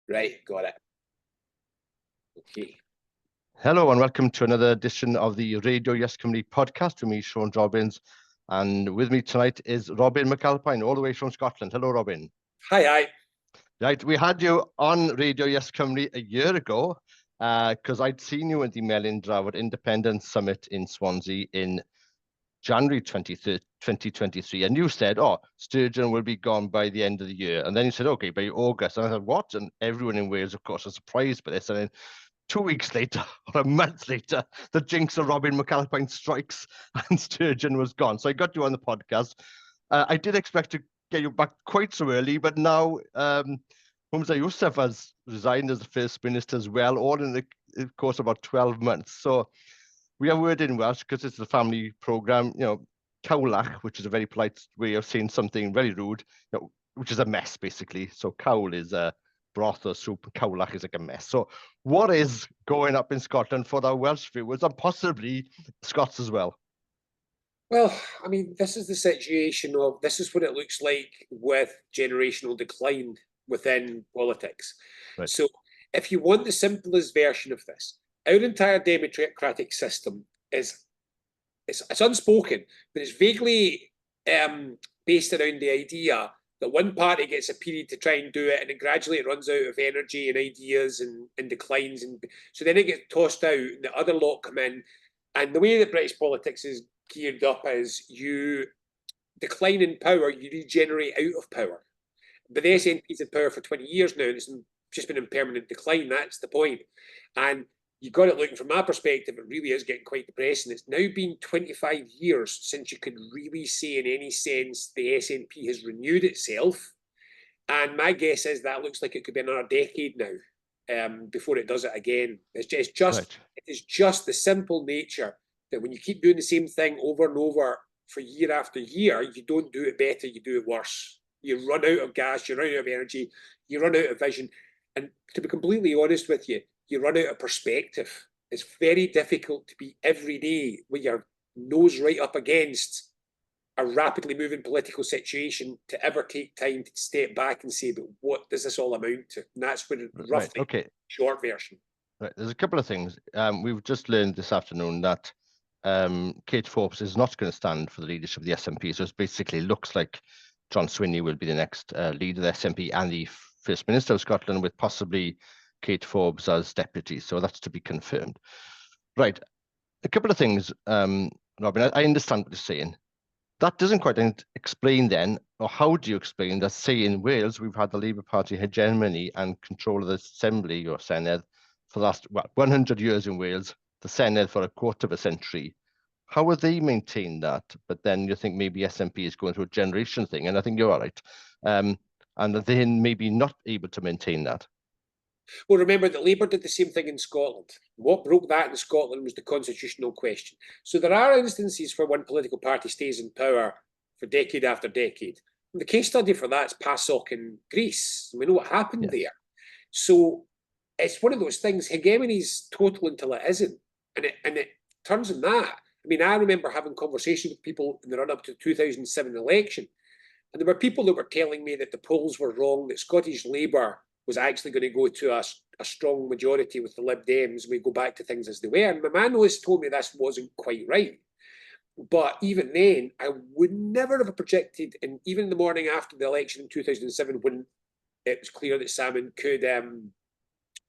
Right, got it. Okay. Hello and welcome to another edition of the Radio YesCymru podcast with me, Siôn Jobbins. And with me tonight is Robin McAlpine, all the way from Scotland. Hello, Robin. Hi. Right, we had you on Radio YesCymru a year ago because I'd seen you at the Melyn Drafod Independence Summit in Swansea in January 2023, and you said, Sturgeon will be gone by the end of the year. And then you said, okay, by August. And I thought, what? And everyone in Wales, of course, was surprised by this. And then 2 weeks later, or a month later, the jinx of Robin McAlpine strikes and Sturgeon was gone. So I got you on the podcast. I did expect to get you back quite so early, but now Humza Yousaf has resigned as the First Minister as well, all in the course of about 12 months. So we have a word in Welsh because it's a family programme, cawlach, which is a very polite way of saying something very rude, which is a mess, basically. So cawl is a broth or soup, cawlach is like a mess. So what is going up in Scotland for the Welsh viewers and possibly Scots as well? Well, I mean, this is the situation of, this is what it looks like with generational decline within politics. Right. So if you want the simplest version of this, our entire democratic system it's unspoken, but it's vaguely based around the idea that one party gets a period to try and do it, and then gradually it runs out of energy and ideas and declines, and so then it gets tossed out, and the other lot come in. And the way that British politics is geared up is you decline in power, you regenerate out of power. But the SNP's in power for 20 years now, and it's just been in permanent decline. That's the point. And you got it looking from my perspective, it really is getting quite depressing. It's now been 25 years since you could really say in any sense the SNP has renewed itself. And my guess is that looks like it could be another decade now before it does it again. It is just the simple nature that when you keep doing the same thing over and over for year after year, you don't do it better, you do it worse. You run out of gas, you run out of energy, you run out of vision. And to be completely honest with you, you run out of perspective. It's very difficult to be every day with your nose right up against a rapidly moving political situation to ever take time to step back and say, but what does this all amount to? And that's what roughly short version. Right. There's a couple of things. We've just learned this afternoon that Kate Forbes is not going to stand for the leadership of the SNP. So it basically looks like John Swinney will be the next leader of the SNP and the First Minister of Scotland, with possibly Kate Forbes as deputy. So that's to be confirmed. Right. A couple of things, Robin. I understand what you're saying. That doesn't quite explain then, or how do you explain that, say, in Wales, we've had the Labour Party hegemony and control of the Assembly or Senedd for the last 100 years in Wales, the Senedd for a quarter of a century. How have they maintained that? But then you think maybe SNP is going through a generation thing, and I think you're all right. And they're maybe not able to maintain that. Well, remember that Labour did the same thing in Scotland. What broke that in Scotland was the constitutional question. So there are instances where one political party stays in power for decade after decade. And the case study for that is PASOK in Greece. We know what happened there. So it's one of those things, hegemony is total until it isn't. And it turns in that. I mean, I remember having conversations with people in the run-up to the 2007 election. And there were people that were telling me that the polls were wrong, that Scottish Labour was actually going to go to a strong majority with the Lib Dems. We go back to things as they were. And my man always told me this wasn't quite right. But even then, I would never have projected, and even the morning after the election in 2007, when it was clear that Salmon could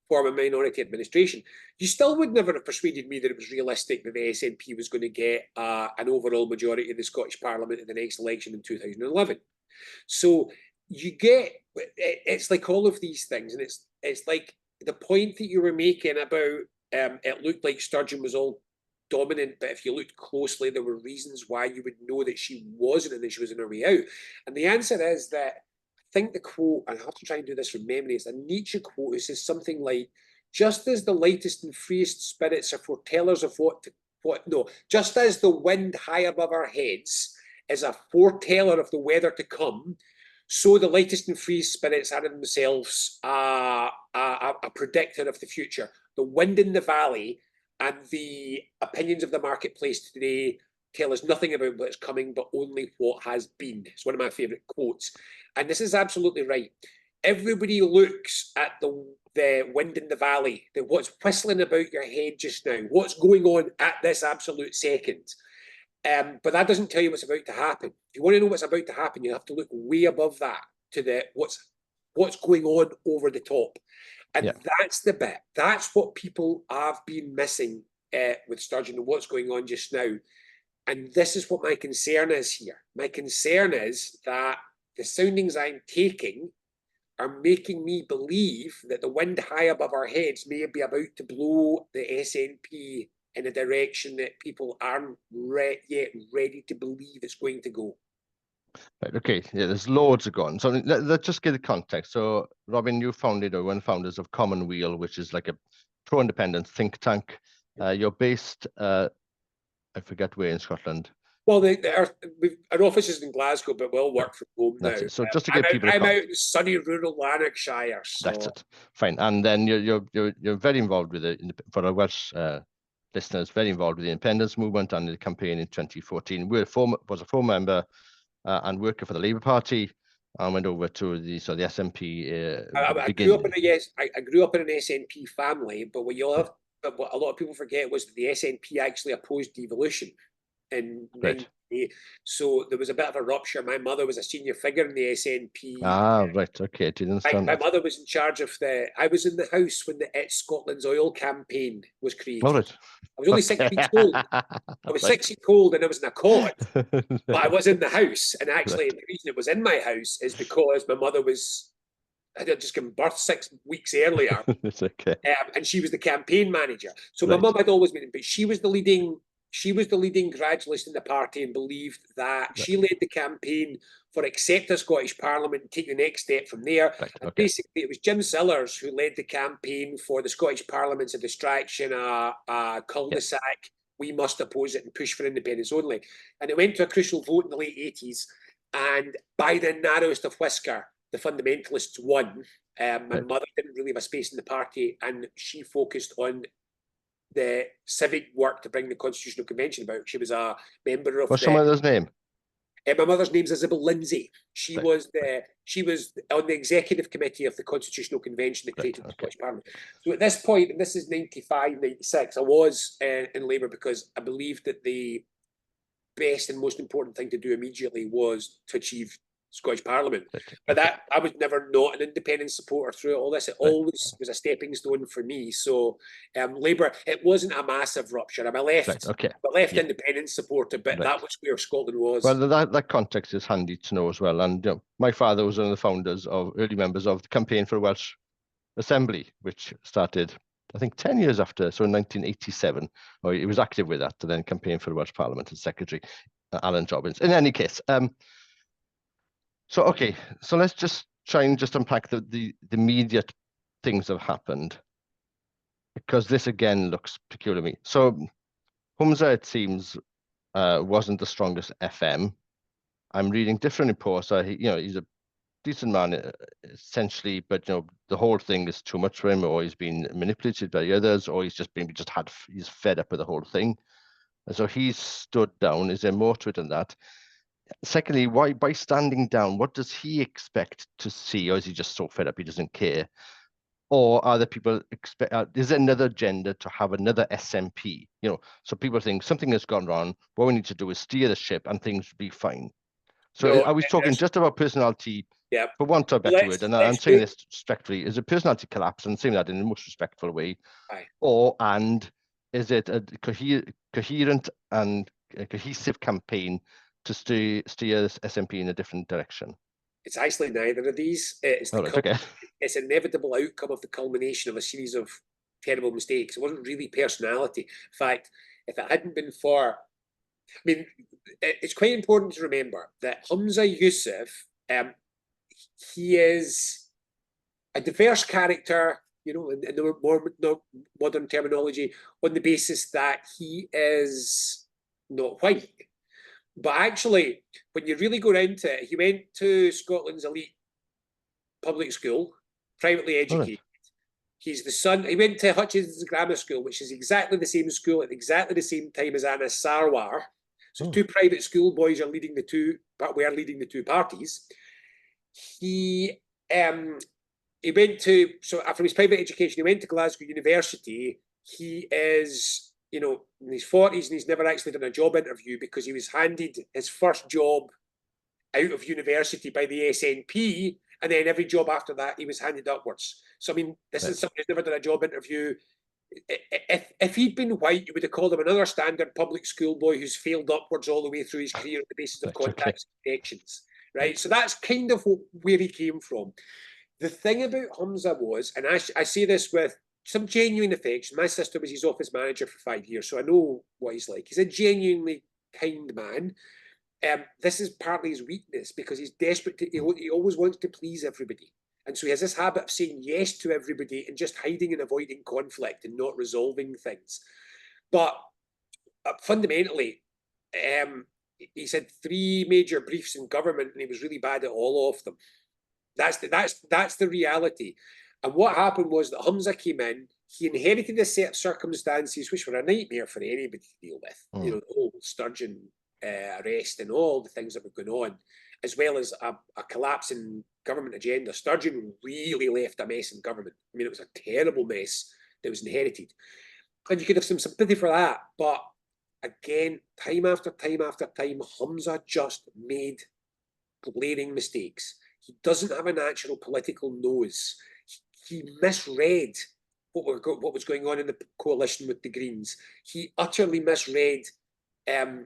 form a minority administration, you still would never have persuaded me that it was realistic that the SNP was going to get an overall majority in the Scottish Parliament in the next election in 2011. So you get, it's like all of these things, and it's like the point that you were making about it looked like Sturgeon was all dominant, but if you looked closely, there were reasons why you would know that she wasn't and that she was on her way out. And the answer is that, I think the quote, and I have to try and do this from memory, it's a Nietzsche quote. It says something like, just as the lightest and freest spirits are foretellers of just as the wind high above our heads is a foreteller of the weather to come, so the lightest and freest spirits are in themselves a predictor of the future. The wind in the valley and the opinions of the marketplace today tell us nothing about what's coming, but only what has been. It's one of my favourite quotes. And this is absolutely right. everybody looks at the wind in the valley, what's whistling about your head just now, what's going on at this absolute second. But that doesn't tell you what's about to happen. If you want to know what's about to happen, you have to look way above that to what's going on over the top. And that's the bit. That's what people have been missing with Sturgeon and what's going on just now. And this is what my concern is here. My concern is that the soundings I'm taking are making me believe that the wind high above our heads may be about to blow the SNP in a direction that people aren't yet ready to believe it's going to go. Right, okay, yeah, there's loads of going. So let's just give the context. So, Robin, you founded, or one of the founders of Commonweal, which is like a pro-independence think tank. You're based, I forget where in Scotland. Well, our office is in Glasgow, but we'll work from home now. That's it. So just to give people, I'm out in sunny rural Lanarkshire. So. That's it. Fine. And then you're very involved with it. For our Welsh listeners, very involved with the independence movement and the campaign in 2014. Was a full member and worker for the Labour Party, and went over to the SNP. I grew up in an SNP family, but what a lot of people forget was that the SNP actually opposed devolution. Right. So there was a bit of a rupture. My mother was a senior figure in the SNP. Ah, right. Okay, I didn't understand my mother was in charge of I was in the house when the It's Scotland's Oil campaign was created. All right. I was only 6 weeks old. I was 6 weeks old and I was in a cot, but I was in the house. And actually, the reason it was in my house is because my mother had just given birth 6 weeks earlier. It's okay. And she was the campaign manager. So my mum had always been, but she was the leading gradualist in the party and believed that she led the campaign for accept a Scottish Parliament and take the next step from there. Right, okay. And basically, it was Jim Sillars who led the campaign for the Scottish Parliament's a distraction, a cul-de-sac. Yeah. We must oppose it and push for independence only. And it went to a crucial vote in the late 80s. And by the narrowest of whisker, the fundamentalists won. My mother didn't really have a space in the party, and she focused on the civic work to bring the Constitutional Convention about. She was a member of. What's your mother's name? My mother's name's Isabel Lindsay. She was on the executive committee of the Constitutional Convention that created the Scottish Parliament. So at this point, and this is 95, 96, I was in Labour because I believed that the best and most important thing to do immediately was to achieve Scottish Parliament. But that I was never not an independent supporter through all this. It always was a stepping stone for me. So Labour, it wasn't a massive rupture. I left independent supporter, but that was where Scotland was. Well, that context is handy to know as well. And my father was one of the founders early members of the campaign for Welsh Assembly, which started, I think, 10 years after, so in 1987. He was active with that, and then campaigned for the Welsh Parliament as Secretary, Siôn Jobbins. In any case, so let's just try and unpack the immediate things that have happened, because this again looks peculiar to me. So Humza, it seems, wasn't the strongest FM. I'm reading different reports. He's a decent man essentially, but the whole thing is too much for him, or he's been manipulated by others, or he's fed up with the whole thing, and so he's stood down. Is there more to it than that? Secondly, why, by standing down, what does he expect to see? Or is he just so fed up he doesn't care? Or are there people is there another agenda to have another SNP? So people think something has gone wrong. What we need to do is steer the ship and things will be fine. So I was talking just about personality, for want of a better word, and I'm saying this respectfully, is a personality collapse, and saying that in the most respectful way, and is it a coherent and a cohesive campaign to steer this SNP in a different direction? It's actually neither of these. It's it's inevitable outcome of the culmination of a series of terrible mistakes. It wasn't really personality. In fact, if it hadn't been for, it's quite important to remember that Humza Yousaf, he is a diverse character, in the more modern terminology, on the basis that he is not white. But actually, when you really go into it, he went to Scotland's elite public school, privately educated. He's the son. He went to Hutchinson's Grammar School, which is exactly the same school at exactly the same time as Anas Sarwar. So two private school boys are leading the two parties. He he went to, so after his private education, he went to Glasgow University. He is, you know, in his 40s, and he's never actually done a job interview because he was handed his first job out of university by the SNP, and then every job after that he was handed upwards. So I mean, this is someone who's never done a job interview. If he'd been white, you would have called him another standard public school boy who's failed upwards all the way through his career on the basis of contacts and connections, right? So that's kind of where he came from. The thing about Humza was, and I say this with some genuine affection, my sister was his office manager for 5 years, so I know what he's like. He's a genuinely kind man. This is partly his weakness because he's desperate to, he always wants to please everybody. And so he has this habit of saying yes to everybody and just hiding and avoiding conflict and not resolving things. But fundamentally, he's had 3 major briefs in government and he was really bad at all of them. That's the reality. And what happened was that Humza came in, he inherited a set of circumstances which were a nightmare for anybody to deal with. You know, the whole Sturgeon arrest and all the things that were going on, as well as a collapse in government agenda. Sturgeon really left a mess in government. I mean, it was a terrible mess that was inherited. And you could have some sympathy for that. But again, time after time after time, Humza just made glaring mistakes. He doesn't have a natural political nose. He misread what was going on in the coalition with the Greens. He utterly misread how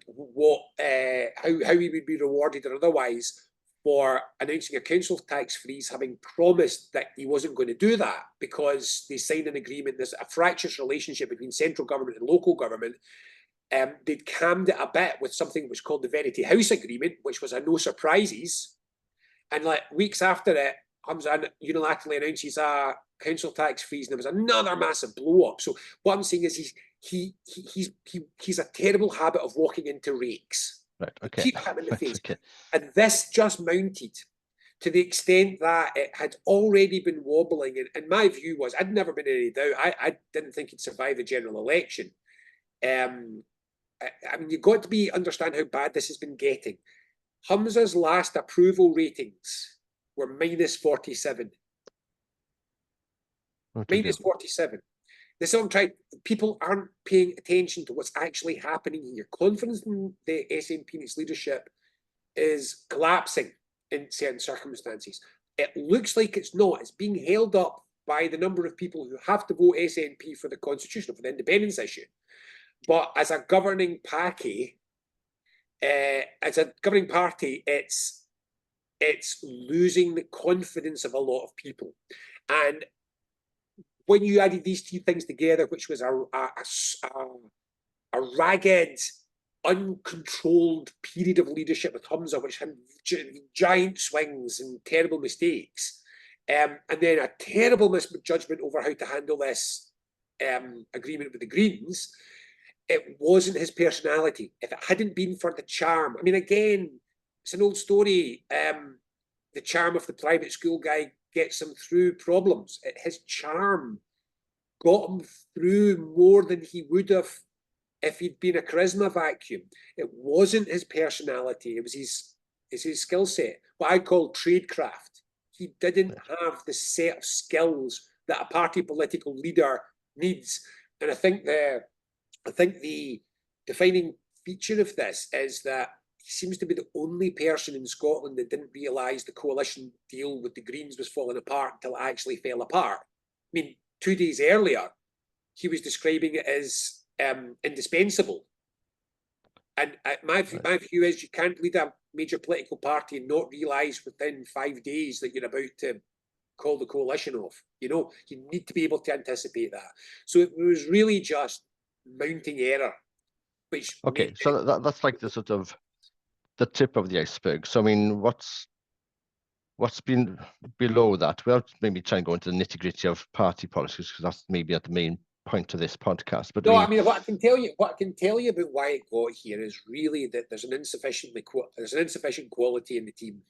he would be rewarded or otherwise for announcing a council tax freeze, having promised that he wasn't going to do that because they signed an agreement. There's a fractious relationship between central government and local government. They'd cammed it a bit with something which was called the Verity House Agreement, which was a no surprises. And like weeks after it, Humza unilaterally announces a council tax freeze, and there was another massive blow up. So what I'm saying is he's a terrible habit of walking into rakes. Right. Okay. Keep him in the face. Okay. And this just mounted to the extent that it had already been wobbling. And my view was, I'd never been in any doubt. I didn't think he'd survive the general election. I mean, you've got to understand how bad this has been getting. Humza's last approval ratings were minus 47. Minus 47. This is what I'm trying. People aren't paying attention to what's actually happening here. Confidence in the SNP and its leadership is collapsing in certain circumstances. It looks like it's not. It's being held up by the number of people who have to vote SNP for the constitution, for the independence issue. But as a governing party, it's losing the confidence of a lot of people. And when you added these 2 things together, which was a ragged, uncontrolled period of leadership with Humza, which had giant swings and terrible mistakes, and then a terrible misjudgment over how to handle this agreement with the Greens, it wasn't his personality. If it hadn't been for the charm, I mean, again, it's an old story. The charm of the private school guy gets him through problems. His charm got him through more than he would have if he'd been a charisma vacuum. It wasn't his personality. It was his skill set, what I call tradecraft. He didn't have the set of skills that a party political leader needs. And I think the defining feature of this is that he seems to be the only person in Scotland that didn't realise the coalition deal with the Greens was falling apart until it actually fell apart. I mean, 2 days earlier, he was describing it as indispensable. And my view is you can't lead a major political party and not realise within 5 days that you're about to call the coalition off. You know, you need to be able to anticipate that. So it was really just mounting error. Which so that's like the sort of the tip of the iceberg. So I mean, what's been below that? Well, maybe try and go into the nitty-gritty of party politics because that's maybe at the main point of this podcast. But no, I mean, what I can tell you about why it got here is really that there's an insufficient quality in the team.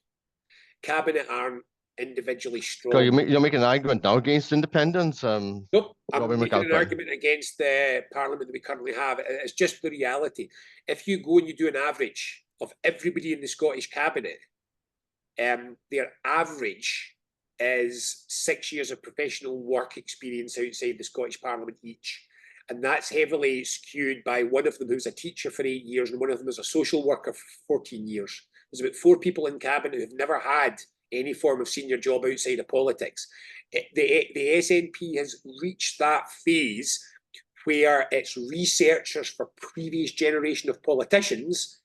Cabinet aren't individually strong. So you're making an argument now against independence. Nope, I'm making an argument against the parliament that we currently have. It's just the reality. If you go and you do an average of everybody in the Scottish cabinet, their average is 6 years of professional work experience outside the Scottish Parliament each. And that's heavily skewed by one of them who's a teacher for 8 years and one of them is a social worker for 14 years. There's about 4 people in cabinet who've never had any form of senior job outside of politics. The SNP has reached that phase where it's researchers for previous generation of politicians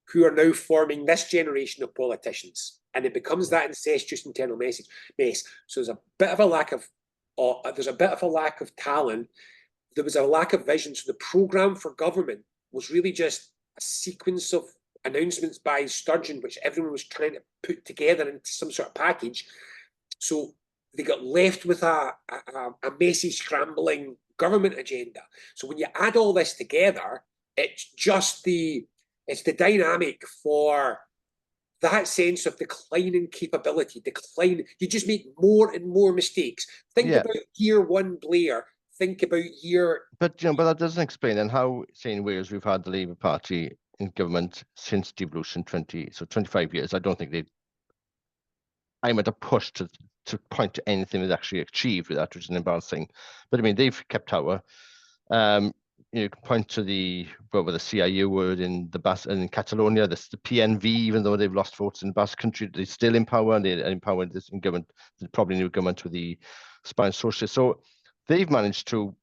who are now forming this generation of politicians. And it becomes that incestuous internal mess. So there's a bit of a lack of talent. There was a lack of vision. So the programme for government was really just a sequence of announcements by Sturgeon, which everyone was trying to put together into some sort of package. So they got left with a messy, scrambling government agenda. So when you add all this together, it's the dynamic for that sense of declining capability, you just make more and more mistakes. Think about year one Blair, think about year... But that doesn't explain then how, say in Wales, we've had the Labour Party in government since devolution 25 years. I don't think I'm at a push to point to anything they've actually achieved with that, which is embarrassing. But I mean, they've kept power. You can point to the CIU word in Catalonia, the PNV, even though they've lost votes in the Basque Country, they're still in power, and they're empowered this in government, probably new government with the Spanish Socialists. So they've managed to,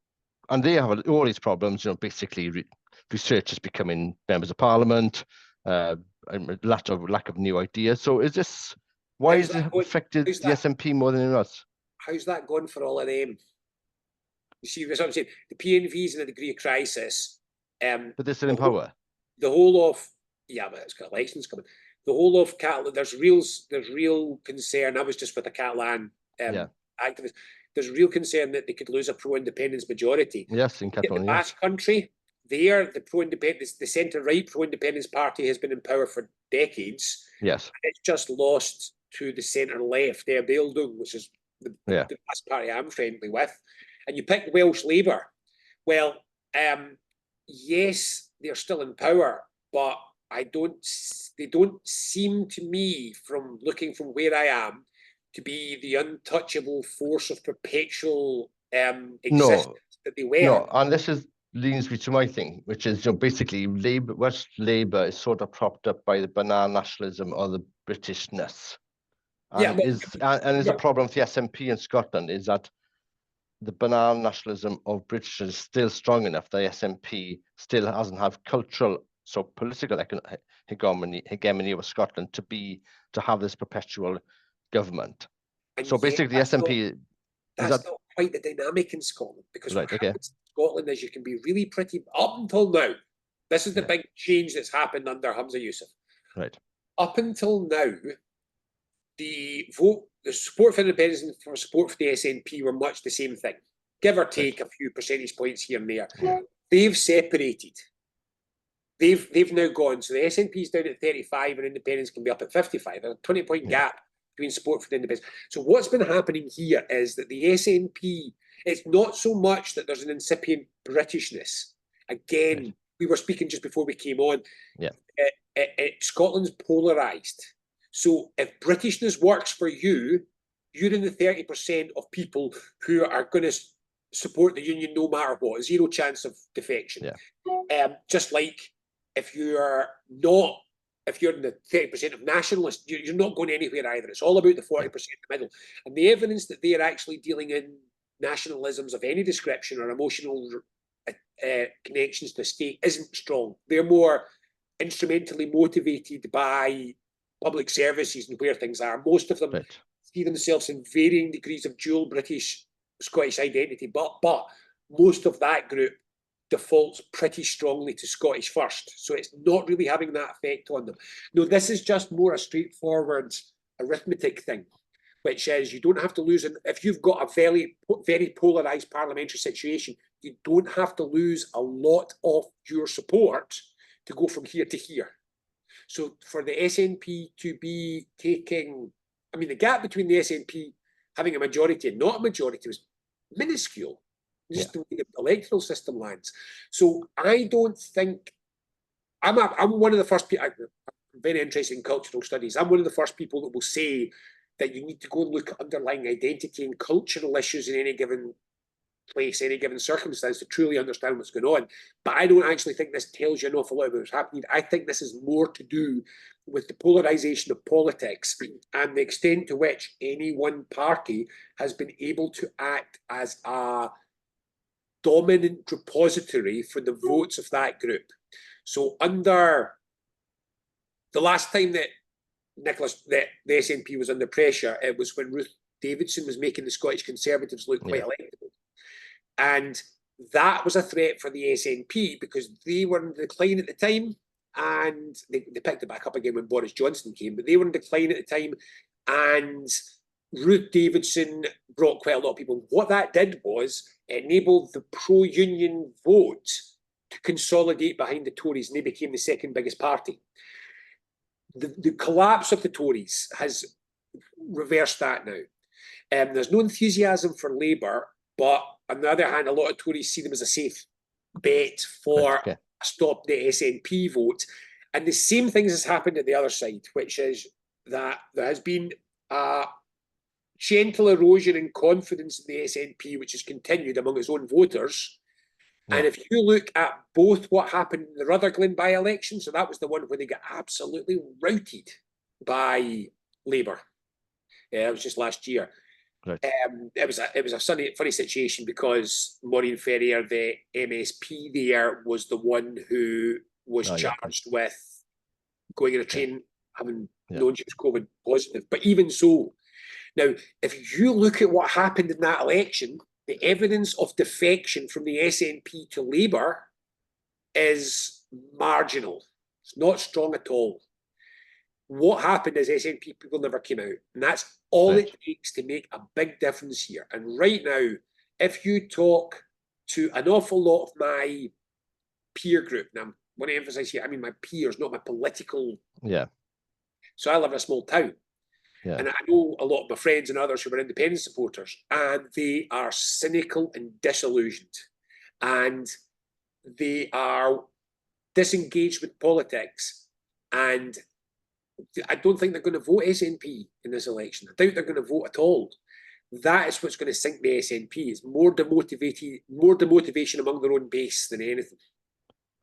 and they have all these problems, basically researchers becoming members of parliament, lack of new ideas. So is this, why has it affected the SNP more than us? How's that going for all of them? You see what I'm saying? The PNV is in a degree of crisis. But they're still in power. The whole of, but it's got elections coming. The whole of Catalan, there's real concern. I was just with a Catalan activist. There's real concern that they could lose a pro-independence majority. Yes, in Catalonia. The Basque Country, the pro-independence, the centre-right pro-independence party has been in power for decades. Yes. It's just lost to the centre-left, their Bildung, which is the Basque party I'm friendly with. And you pick Welsh Labour. Well, yes, they're still in power, but they don't seem to me, from looking from where I am, to be the untouchable force of perpetual existence that they were. No, and this leads me to my thing, which is basically Welsh Labour is sort of propped up by the banal nationalism or the Britishness. And is a problem with the SNP in Scotland is that the banal nationalism of British is still strong enough. The SNP still hasn't have cultural, so political hegemony over Scotland to have this perpetual government. And so basically, the SNP that's not quite the dynamic in Scotland, because what happens in Scotland is you can be really pretty up until now. This is the big change that's happened under Humza Yousaf. Right. Up until now, the support for independence and for support for the SNP were much the same thing, give or take a few percentage points here and there. Yeah. They've separated. They've now gone. So the SNP is down at 35 and independence can be up at 55. There's a 20-point gap between support for the independence. So what's been happening here is that the SNP, it's not so much that there's an incipient Britishness. Again, we were speaking just before we came on. Yeah. Scotland's polarised. So if Britishness works for you, you're in the 30% of people who are going to support the union no matter what, zero chance of defection. Yeah. Just like if you're in the 30% of nationalists, you're not going anywhere either. It's all about the 40% in the middle. And the evidence that they are actually dealing in nationalisms of any description or emotional connections to the state isn't strong. They're more instrumentally motivated by public services and where things are. Most of them see themselves in varying degrees of dual British Scottish identity, but most of that group defaults pretty strongly to Scottish first. So it's not really having that effect on them. No, this is just more a straightforward arithmetic thing, which is you don't have to lose. If you've got a very, very polarised parliamentary situation, you don't have to lose a lot of your support to go from here to here. So for the SNP to be taking, the gap between the SNP having a majority and not a majority was minuscule, just the way the electoral system lands. So I don't think, I'm one of the first people, I'm very interested in cultural studies. I'm one of the first people that will say that you need to go and look at underlying identity and cultural issues in any given place, any given circumstance to truly understand what's going on. But I don't actually think this tells you an awful lot about what's happening. I think this is more to do with the polarisation of politics and the extent to which any one party has been able to act as a dominant repository for the votes of that group. So under the last time that the SNP was under pressure, it was when Ruth Davidson was making the Scottish Conservatives look quite electable. And that was a threat for the SNP because they were in decline at the time, and they picked it back up again when Boris Johnson came, but they were in decline at the time, and Ruth Davidson brought quite a lot of people. What that did was it enabled the pro-union vote to consolidate behind the Tories, and they became the second biggest party. The collapse of the Tories has reversed that now. There's no enthusiasm for Labour, but on the other hand, a lot of Tories see them as a safe bet for a stop the SNP vote. And the same things has happened at the other side, which is that there has been a gentle erosion in confidence in the SNP, which has continued among its own voters. And if you look at both what happened in the Rutherglen by-election, so that was the one where they got absolutely routed by Labour. It was just last year. Right. It was a funny situation because Maureen Ferrier, the MSP there, was the one who was charged with going in a train, having known she was COVID positive. But even so, now, if you look at what happened in that election, the evidence of defection from the SNP to Labour is marginal. It's not strong at all. What happened is SNP people never came out. And that's all it takes to make a big difference here. And right now, if you talk to an awful lot of my peer group, and I want to emphasise here, I mean my peers, not my political. Yeah. So I live in a small town. Yeah. And I know a lot of my friends and others who are independent supporters, and they are cynical and disillusioned. And they are disengaged with politics. And I don't think they're going to vote SNP in this election. I doubt they're going to vote at all. That is what's going to sink the SNP. It's more demotivation among their own base than anything.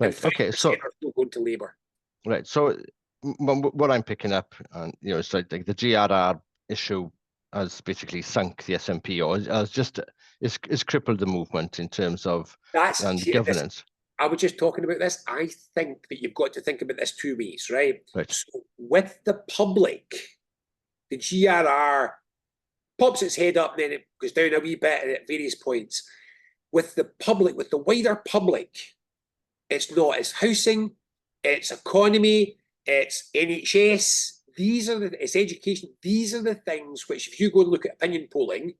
Right. Okay. So are still going to Labour. Right. So what I'm picking up, and it's like the GRR issue has basically sunk the SNP, or has just is crippled the movement in terms of governance. I was just talking about this. I think that you've got to think about this two ways, right? So with the public, the GRR pops its head up and then it goes down a wee bit at various points. With the public, with the wider public, it's not. It's housing, it's economy, it's NHS. It's education. These are the things which, if you go and look at opinion polling,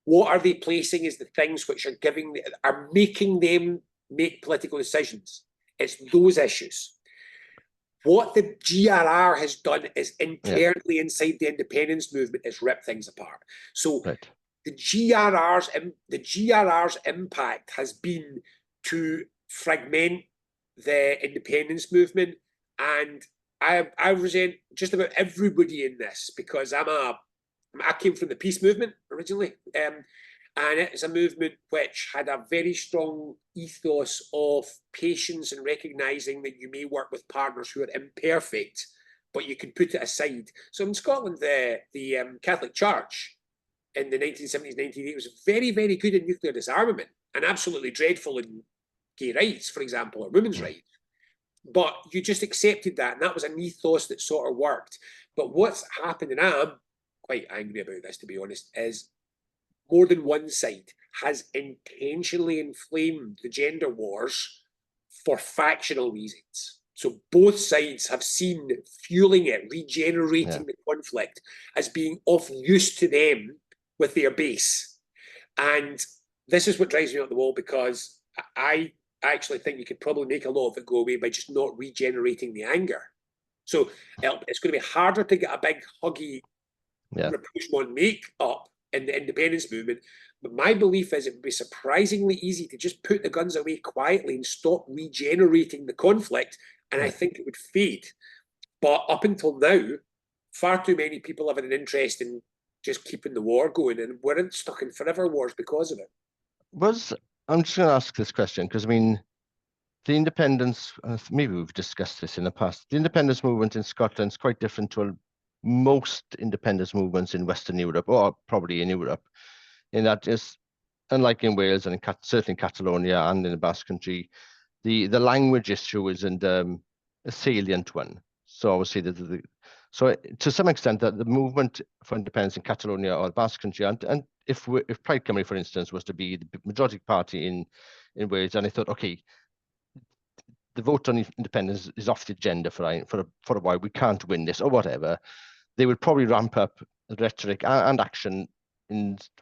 what are they placing as the things which are making them make political decisions? It's those issues. What the GRR has done is internally inside the independence movement is rip things apart. So the GRR's impact has been to fragment the independence movement, and I resent just about everybody in this because I came from the peace movement originally. And it's a movement which had a very strong ethos of patience and recognising that you may work with partners who are imperfect, but you can put it aside. So in Scotland, the Catholic Church in the 1970s, 1980s was very, very good in nuclear disarmament and absolutely dreadful in gay rights, for example, or women's rights. But you just accepted that, and that was an ethos that sort of worked. But what's happened, and I'm quite angry about this, to be honest, is more than one side has intentionally inflamed the gender wars for factional reasons. So both sides have seen fueling it, regenerating the conflict as being of use to them with their base. And this is what drives me up the wall, because I actually think you could probably make a lot of it go away by just not regenerating the anger. So it's going to be harder to get a big huggy rapprochement make up in the independence movement. But my belief is it would be surprisingly easy to just put the guns away quietly and stop regenerating the conflict, and I think it would fade. But up until now, far too many people have an interest in just keeping the war going, and we're stuck in forever wars because of it. I'm just going to ask this question because, I mean, the independence, maybe we've discussed this in the past, the independence movement in Scotland is quite different to most independence movements in Western Europe, or probably in Europe, in that it's, unlike in Wales and certainly in Catalonia and in the Basque Country, the language issue isn't a salient one. So obviously, so to some extent, that the movement for independence in Catalonia or the Basque Country, and if Plaid Cymru, for instance, was to be the majority party in Wales, and I thought, okay, the vote on independence is off the agenda for a while, we can't win this or whatever, they would probably ramp up rhetoric and action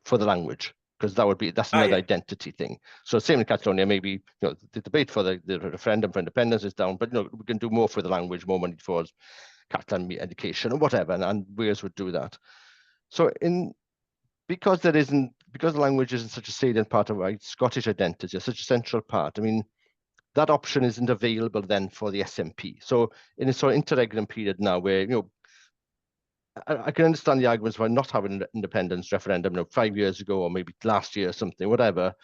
for the language, because that's another identity thing. So same in Catalonia, maybe the debate for the referendum for independence is down, but we can do more for the language, more money towards Catalan education or whatever, and Wales would do that. So because the language isn't such a salient part of Scottish identity, such a central part, I mean, that option isn't available then for the SNP. So in a sort of interregnum period now where, I can understand the arguments for not having an independence referendum 5 years ago or maybe last year or something, whatever.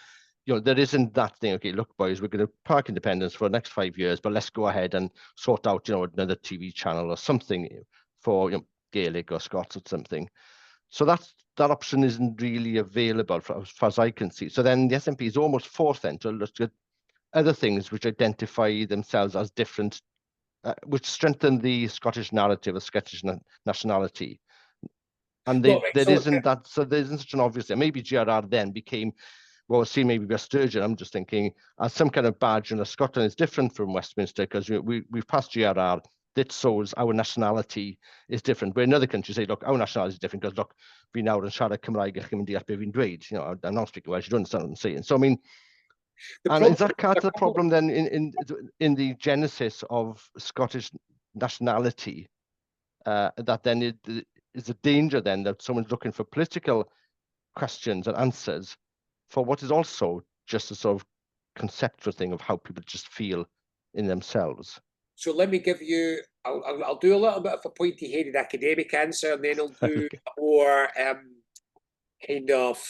There isn't that thing, okay, look, boys, we're going to park independence for the next 5 years, but let's go ahead and sort out, another TV channel or something for Gaelic or Scots or something. So that option isn't really available as far as I can see. So then the SNP is almost forced then to look at other things which identify themselves as different, which strengthen the Scottish narrative of Scottish nationality. And there isn't such an obvious, maybe GRR then became, well, see, maybe by Sturgeon, I'm just thinking, as some kind of badge, Scotland is different from Westminster because we've passed GRR, that shows our nationality is different. Where in other countries say, look, our nationality is different because, look, we now yn siarad Cymraeg a chi'n mynd i arbe fi'n dweud. I'm not speaking Welsh, you don't understand what I'm saying. So, I mean, is that part of the problem then in the genesis of Scottish nationality, that then is a danger then that someone's looking for political questions and answers for what is also just a sort of conceptual thing of how people just feel in themselves? So let me give you, I'll do a little bit of a pointy-headed academic answer, and then I'll do a more kind of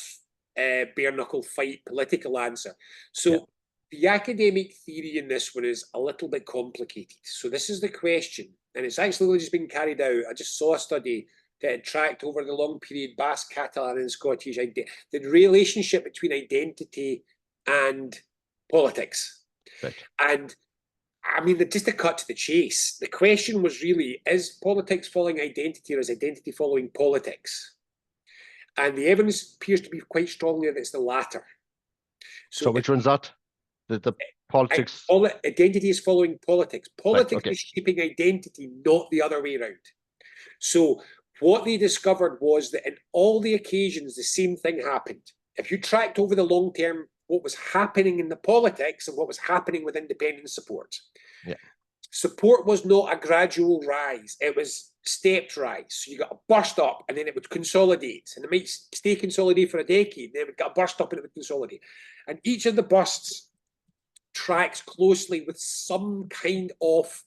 bare-knuckle fight political answer. So the academic theory in this one is a little bit complicated. So this is the question, and it's actually just been carried out. I just saw a study that had tracked over the long period Basque, Catalan and Scottish the relationship between identity and politics. Right. And I mean, just to cut to the chase, the question was really, is politics following identity or is identity following politics? And the evidence appears to be quite strongly that it's the latter. So which one's that? The politics? Identity is following politics. Politics is shaping identity, not the other way around. So what they discovered was that in all the occasions, the same thing happened. If you tracked over the long term what was happening in the politics and what was happening with independence support, support was not a gradual rise. It was stepped rise. So you got a burst up and then it would consolidate. And it might stay consolidated for a decade. Then it would get a burst up and it would consolidate. And each of the bursts tracks closely with some kind of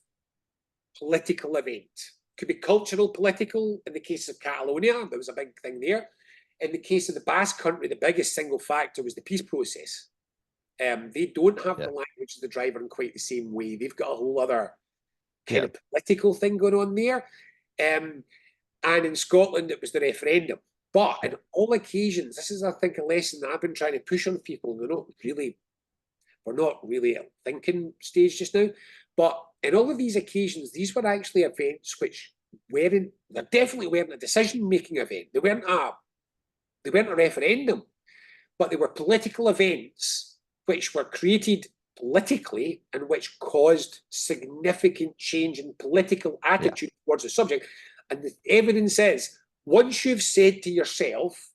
political event. Could be cultural, political. In the case of Catalonia, there was a big thing there. In the case of the Basque Country, the biggest single factor was the peace process. They don't have the language of the driver in quite the same way. They've got a whole other kind of political thing going on there. And in Scotland, it was the referendum. But on all occasions, this is, I think, a lesson that I've been trying to push on people. We're not really at thinking stage just now. But in all of these occasions, these were actually events which they definitely weren't a decision-making event. They weren't a referendum, but they were political events which were created politically and which caused significant change in political attitude towards the subject. And the evidence is, once you've said to yourself,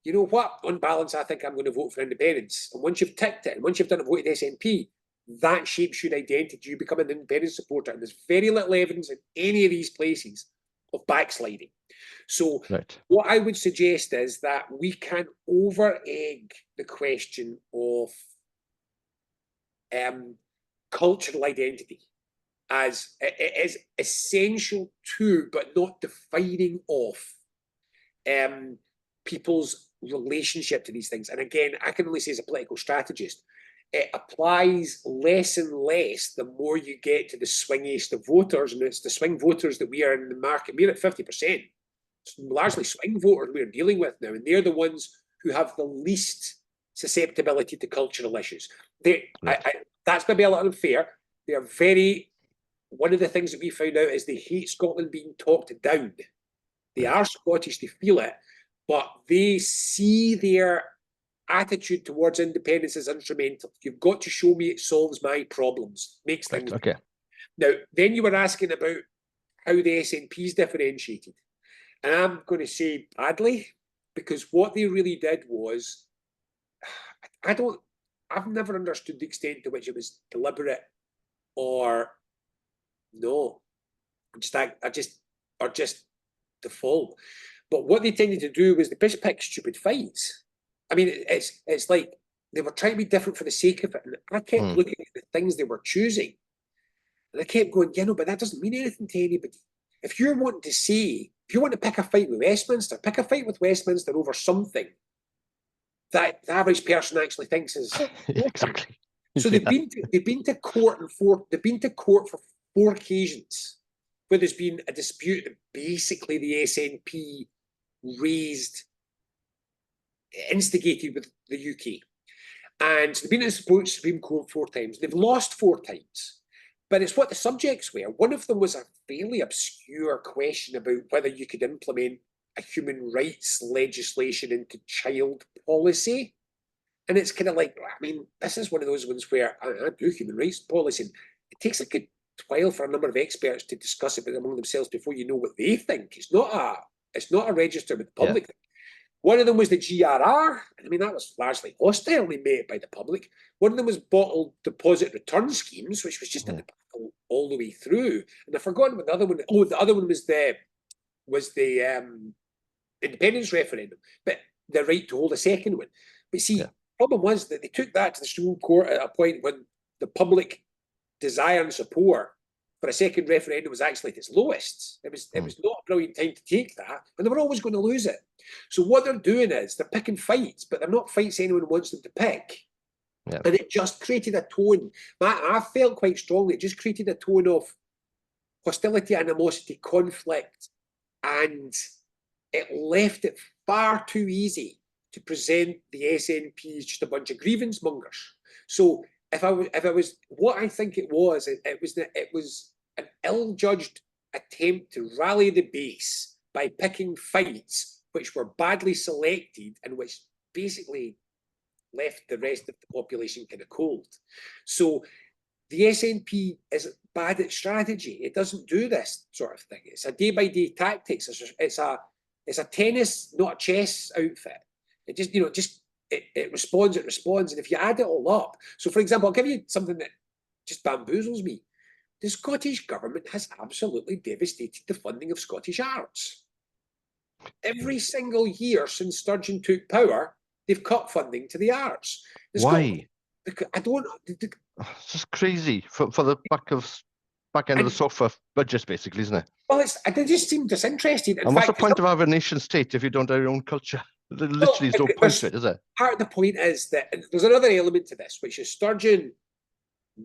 you know what, on balance, I think I'm going to vote for independence. And once you've ticked it, and once you've done a voted SNP, that shapes your identity. You become an independence supporter. And there's very little evidence in any of these places of backsliding. So what I would suggest is that we can over-egg the question of cultural identity. as it is essential to, but not defining of, people's relationship to these things. And again, I can only say as a political strategist, it applies less and less the more you get to the swingiest of voters, and it's the swing voters that we are in the market. We're at 50%. It's largely swing voters we're dealing with now, and they're the ones who have the least susceptibility to cultural issues. That's maybe a little unfair. They are very. One of the things that we found out is they hate Scotland being talked down. They are Scottish, they feel it, but they see their attitude towards independence as instrumental. You've got to show me it solves my problems, makes things okay. Now, then you were asking about how the SNP is differentiated. And I'm going to say badly, because what they really did was, I've never understood the extent to which it was deliberate or no, just default. But what they tended to do was they pick stupid fights. I mean, it's like they were trying to be different for the sake of it. And I kept looking at the things they were choosing. And I kept going, but that doesn't mean anything to anybody. If you want to pick a fight with Westminster, pick a fight with Westminster over something that the average person actually thinks is exactly. So they've been to court for 4 occasions where there's been a dispute that basically the SNP instigated with the UK. And they've been in the Supreme Court 4 times. They've lost 4 times. But it's what the subjects were. One of them was a fairly obscure question about whether you could implement a human rights legislation into child policy. And it's kind of like, I mean, this is one of those ones where I do human rights policy. And it takes a good while for a number of experts to discuss it among themselves before you know what they think. It's not a register with the public. Yeah. One of them was the GRR. I mean, that was largely hostilely met by the public. One of them was bottled deposit return schemes, which was just a debacle all the way through. And I've forgotten what the other one. Oh, the other one was the independence referendum, but the right to hold a second one. But see, the problem was that they took that to the Supreme Court at a point when the public desire and support for a second referendum was actually at its lowest. It was not a brilliant time to take that, and they were always going to lose it. So what they're doing is they're picking fights, but they're not fights anyone wants them to pick. Yeah. And it just created a tone. I felt quite strongly, it just created a tone of hostility, animosity, conflict, and it left it far too easy to present the SNP as just a bunch of grievance mongers. So if I was what I think it was an ill-judged attempt to rally the base by picking fights which were badly selected and which basically left the rest of the population kind of cold. So the SNP is bad at strategy. It doesn't do this sort of thing. It's a day-by-day tactics. It's a tennis, not a chess outfit. It just it responds, and if you add it all up, so for example, I'll give you something that just bamboozles me. The Scottish government has absolutely devastated the funding of Scottish arts. Every single year since Sturgeon took power, they've cut funding to the arts. Why? Because I don't. It's just crazy for the back end of the sofa budgets, basically, isn't it? Well, they just seem disinterested. And what's the point of having a nation state if you don't have your own culture? There literally is no point to it, is it? Part of the point is that there's another element to this, which is Sturgeon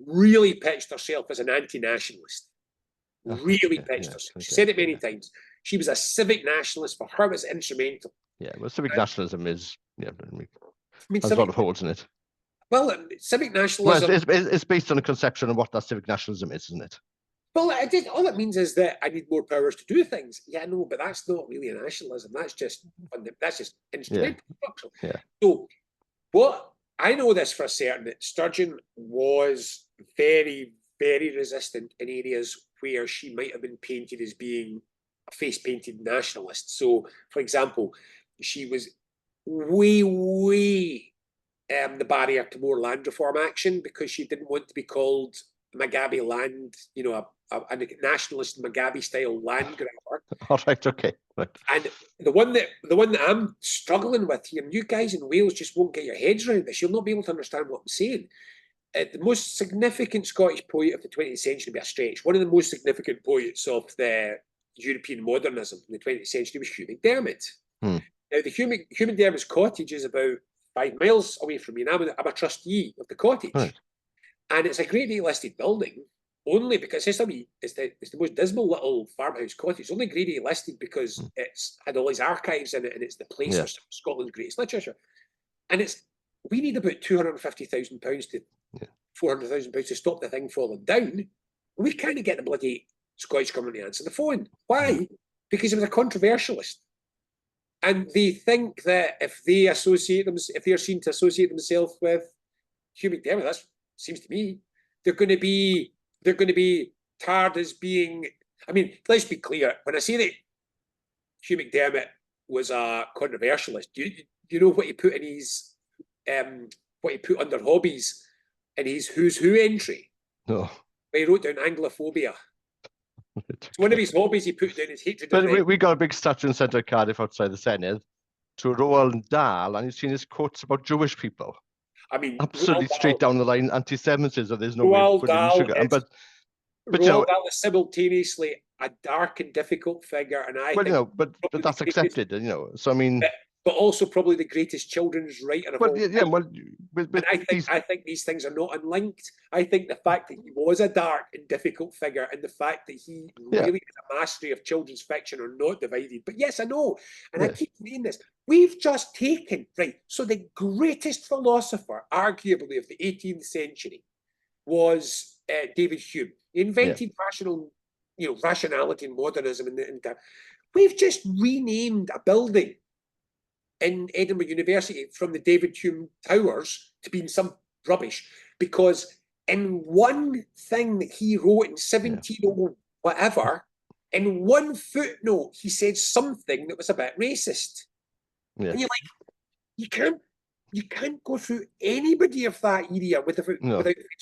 really pitched herself as an anti-nationalist. Pitched herself. She said it many times. She was a civic nationalist. For her, it was instrumental. Yeah, well, civic nationalism is, has a lot of holes in it. Well, civic nationalism... Well, it's based on a conception of what that civic nationalism is, isn't it? Well, all it means is that I need more powers to do things. Yeah, no, but that's not really a nationalism. That's just instrumental. Yeah. So, what I know this for certain, that Sturgeon was very, very resistant in areas where she might have been painted as being a face-painted nationalist. So, for example, she was way the barrier to more land reform action because she didn't want to be called Magabi land, a nationalist Magabi style land grabber. All right, okay. Right. And the one that I'm struggling with here, and you guys in Wales just won't get your heads around this. You'll not be able to understand what I'm saying. the most significant Scottish poet of the 20th century, be a stretch, one of the most significant poets of the European modernism in the 20th century was Hugh McDermott. Now, the Hugh McDermott's cottage is about 5 miles away from me, and I'm a trustee of the cottage. Right. And it's a Grade A listed building, only because it's the most dismal little farmhouse cottage. It's only Grade A listed because it's had all these archives in it, and it's the place for Scotland's greatest literature. And we need about £250,000 to £400,000 to stop the thing falling down. We can't get the bloody Scottish government to answer the phone. Why? Because he was a controversialist. And they think that if they're seen to associate themselves with Hugh McDermott, that seems to me, they're going to be tarred as being. I mean, let's be clear. When I say that Hugh McDermott was a controversialist, do you know what he put in his what he put under hobbies in his Who's Who entry? No. He wrote down Anglophobia. It's one of his hobbies he put down his hatred. But we got a big statue in centre Cardiff outside the Senedd to Roald Dahl, and you've seen his quotes about Jewish people. I mean, absolutely straight down the line, anti-Semitism. There's no Roald way Dahl sugar. But Roald Dahl is simultaneously a dark and difficult figure, and but that's accepted, So I mean, but also probably the greatest children's writer of all time. But I think these things are not unlinked. I think the fact that he was a dark and difficult figure, and the fact that he really has a mastery of children's fiction, are not divided. But yes, I know, and I keep saying this. We've just taken so the greatest philosopher, arguably, of the 18th century was David Hume. He invented rationality and modernism, and we've just renamed a building in Edinburgh University from the David Hume Towers to being some rubbish, because in one thing that he wrote in 1700 whatever, in one footnote, he said something that was a bit racist. And you're like, you can't go through anybody of that era without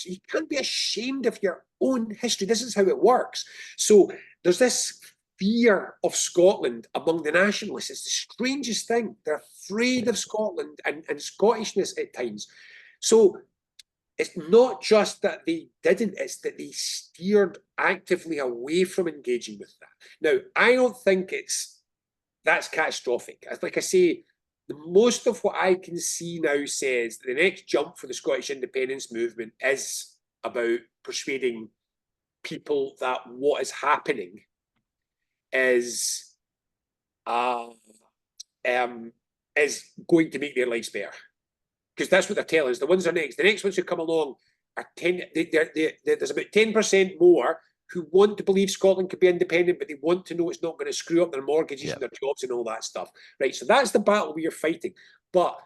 you can't be ashamed of your own history. This is how it works. So there's this fear of Scotland among the nationalists. It's the strangest thing. They're afraid of Scotland and Scottishness at times. So it's not just that they didn't, it's that they steered actively away from engaging with that. Now, I don't think that's catastrophic. Like I say, most of what I can see now says that the next jump for the Scottish independence movement is about persuading people that what is happening is going to make their lives better, because that's what they're telling us. The ones are next. The next ones who come along are there's about 10% more who want to believe Scotland could be independent, but they want to know it's not going to screw up their mortgages and their jobs and all that stuff. Right. So that's the battle we are fighting. But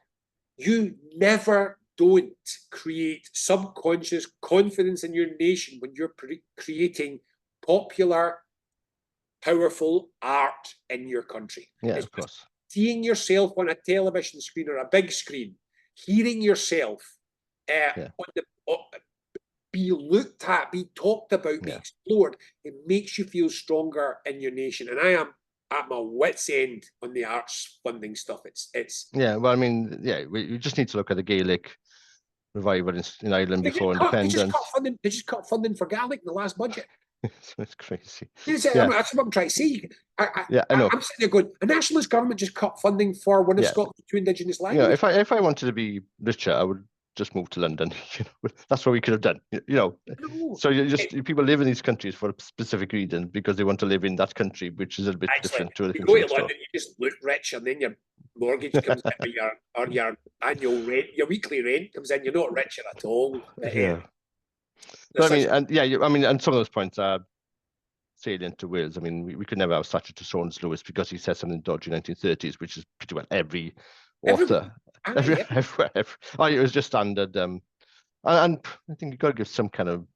you never don't create subconscious confidence in your nation when you're creating popular, powerful art in your country. Yeah, of course. Seeing yourself on a television screen or a big screen, hearing yourself be looked at, be talked about, be explored, it makes you feel stronger in your nation. And I am at my wit's end on the arts funding stuff. It's well, I mean, we just need to look at the Gaelic revival in Ireland before independence. They just cut funding for Gaelic in the last budget. It's crazy. That's what I'm trying to say. I know. I'm sitting there going, a nationalist government just cut funding for one of Scotland's 2 indigenous languages. If I wanted to be richer, I would just move to London. That's what we could have done. So people live in these countries for a specific reason, because they want to live in that country, which is a bit different to the country. You go to London, you just look rich, and then your mortgage comes in, or your annual rent, your weekly rent comes in. You're not richer at all. But and some of those points are salient to Wales. I mean, we could never have Sacher to Saunders Lewis because he said something dodgy in the 1930s, which is pretty well every author. Everywhere. It was just standard. And I think you've got to give some kind of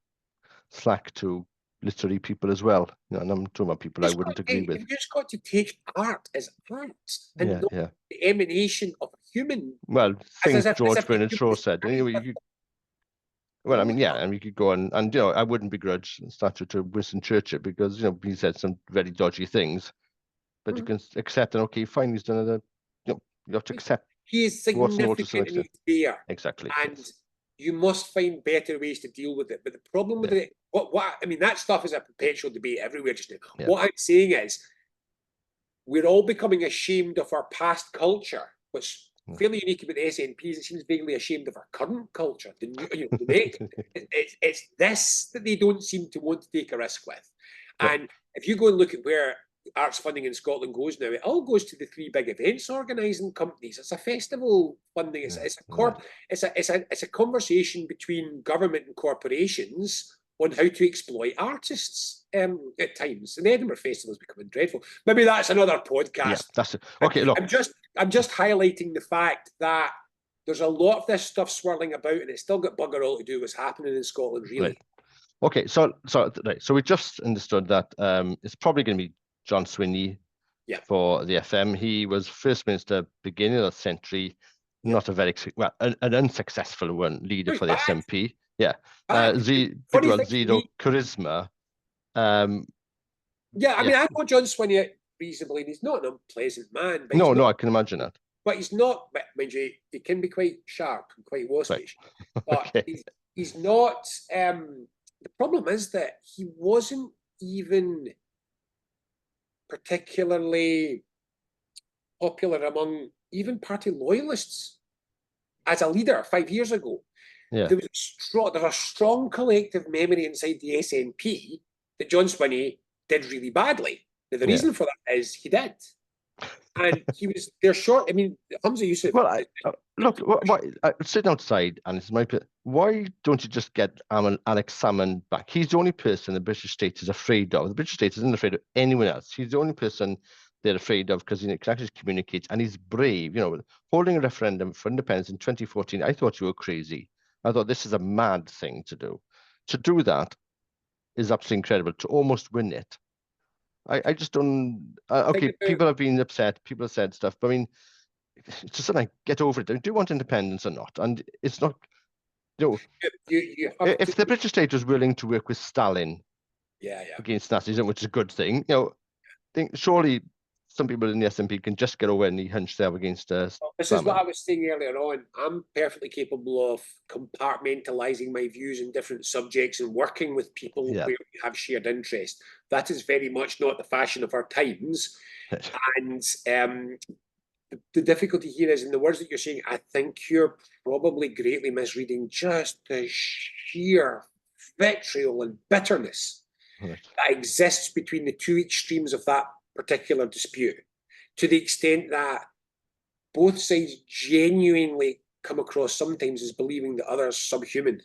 slack to literary people as well. And I'm talking about people I wouldn't agree with. You've just got to take art as art and not the emanation of a human. Well, things George Bernard Shaw said. Well, I mean, and we could go on, and I wouldn't begrudge Sacher to Winston Churchill because he said some very dodgy things, but you can accept that. Okay, fine, he's done you have to accept. He is significantly there. Exactly. And you must find better ways to deal with it. But the problem with it, I mean, that stuff is a perpetual debate everywhere just now. Yeah. What I'm saying is, we're all becoming ashamed of our past culture, which fairly unique about the SNP is it seems vaguely ashamed of our current culture. It's this that they don't seem to want to take a risk with. And if you go and look at where arts funding in Scotland goes now, it all goes to the three big events organising companies. It's a festival funding. It's a conversation between government and corporations on how to exploit artists at times. And the Edinburgh Festival is becoming dreadful. Maybe that's another podcast. Yeah, that's it. Okay, look. I'm just highlighting the fact that there's a lot of this stuff swirling about, and it's still got bugger all to do with what's happening in Scotland, really. Right. Okay, so we just understood that it's probably going to be John Swinney for the FM. He was First Minister beginning of the century, not a very an unsuccessful leader for the SNP. Yeah, zero charisma. I mean, I know John Swinney reasonably, and he's not an unpleasant man. But no, I can imagine that. But he's not, mind you, he can be quite sharp and quite waspish. Right. But he's not. The problem is that he wasn't even particularly popular among even party loyalists as a leader 5 years ago. Yeah. There's a strong collective memory inside the SNP that John Swinney did really badly. Now, the reason for that is he did. And they're short. I mean, Humza Yousaf. Well, look, sitting outside, and it's my. Why don't you just get Alex Salmond back? He's the only person the British state is afraid of. The British state isn't afraid of anyone else. He's the only person they're afraid of because he can actually communicate, and he's brave. You know, holding a referendum for independence in 2014, I thought you were crazy. I thought this is a mad thing to do. To do that is absolutely incredible. To almost win it. I just don't. Okay, people have been upset. People have said stuff, but I mean, it's just like get over it. Do you want independence or not? And it's not. You know, if the British state was willing to work with Stalin, against Nazism, which is a good thing, you know, I think surely some people in the SNP can just get over any hunch they have against us. This is what I was saying earlier on. I'm perfectly capable of compartmentalizing my views on different subjects and working with people where we have shared interest. That is very much not the fashion of our times. And the difficulty here is in the words that you're saying, I think you're probably greatly misreading just the sheer vitriol and bitterness that exists between the two extremes of that particular dispute, to the extent that both sides genuinely come across sometimes as believing the other's subhuman.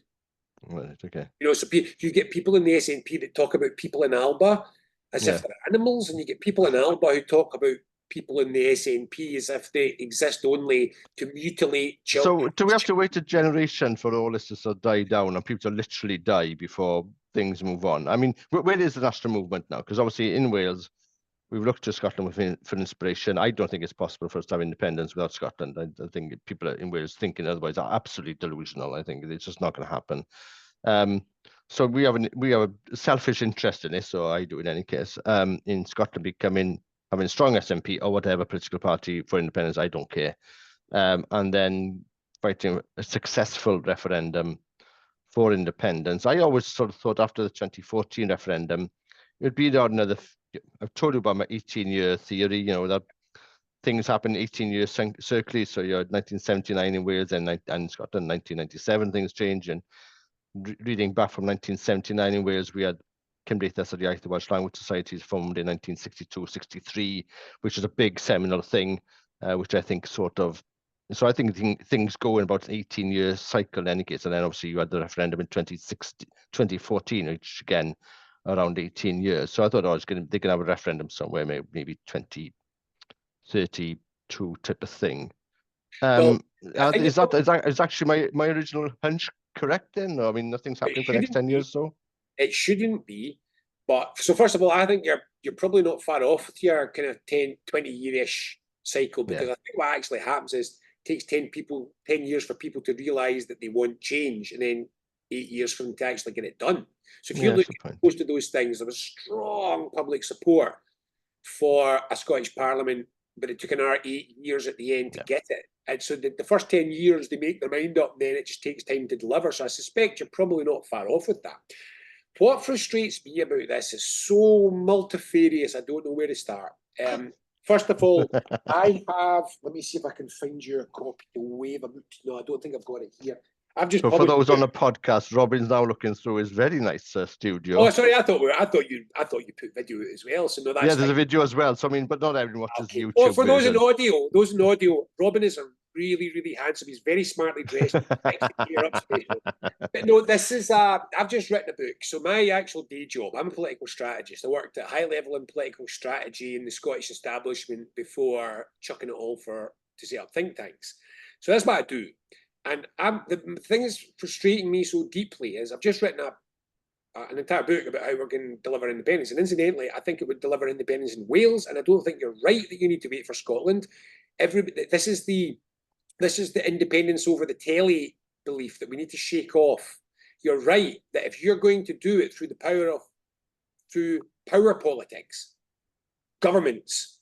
Right, okay. You know, so you get people in the SNP that talk about people in Alba as if they're animals, and you get people in Alba who talk about people in the SNP as if they exist only to mutilate children. So do we have to wait a generation for all this to sort of die down and people to literally die before things move on? I mean, where is the national movement now? Because obviously in Wales, we've looked to Scotland for inspiration. I don't think it's possible for us to have independence without Scotland. I think people in Wales thinking otherwise are absolutely delusional. I think it's just not going to happen. So we have a selfish interest in this, so I do in any case, in Scotland having a strong SNP or whatever political party for independence, I don't care. And then fighting a successful referendum for independence. I always sort of thought after the 2014 referendum, it would be another. I've told you about my 18-year theory, you know, that things happen 18 years circularly. So you're 1979 in Wales and Scotland, 1997, things change. And reading back from 1979 in Wales, we had Cymdeithas yr Iaith y Welsh Language Societies formed in 1962-63, which is a big seminal thing, which I think sort of, so I think things go in about an 18-year cycle in any case. And then obviously you had the referendum in 2014, which again, around 18 years. So I thought they can have a referendum somewhere, maybe 2032 type of thing. Is actually my original hunch correct then? I mean, nothing's happening for the next 10 years or so? It shouldn't be. But so first of all, I think you're probably not far off with your kind of 10, 20-year-ish cycle, because I think what actually happens is it takes 10 years for people to realise that they want change, and then 8 years for them to actually get it done. So if you look at most of those things, there was strong public support for a Scottish Parliament, but it took another 8 years at the end to get it. And so the first 10 years, they make their mind up, and then it just takes time to deliver. So I suspect you're probably not far off with that. What frustrates me about this is so multifarious, I don't know where to start. First of all, I have, let me see if I can find you a copy to wave. No, I don't think I've got it here. I've just So for those on the podcast, Robin's now looking through his very nice studio. Oh, sorry, I thought you put video as well. So no, that's yeah, there's fine. a video as well. So I mean, but not everyone watches Okay. YouTube. Oh, for those in audio, Robin is a really, really handsome. He's very smartly dressed. But no, this is I've just written a book. So my actual day job, I'm a political strategist. I worked at high level in political strategy in the Scottish establishment before chucking it all to set up think tanks. So that's what I do. And the thing that's frustrating me so deeply is I've just written an entire book about how we're going to deliver independence. And incidentally, I think it would deliver independence in Wales. And I don't think you're right that you need to wait for Scotland. This is the independence over the telly belief that we need to shake off. You're right that if you're going to do it through power politics, governments,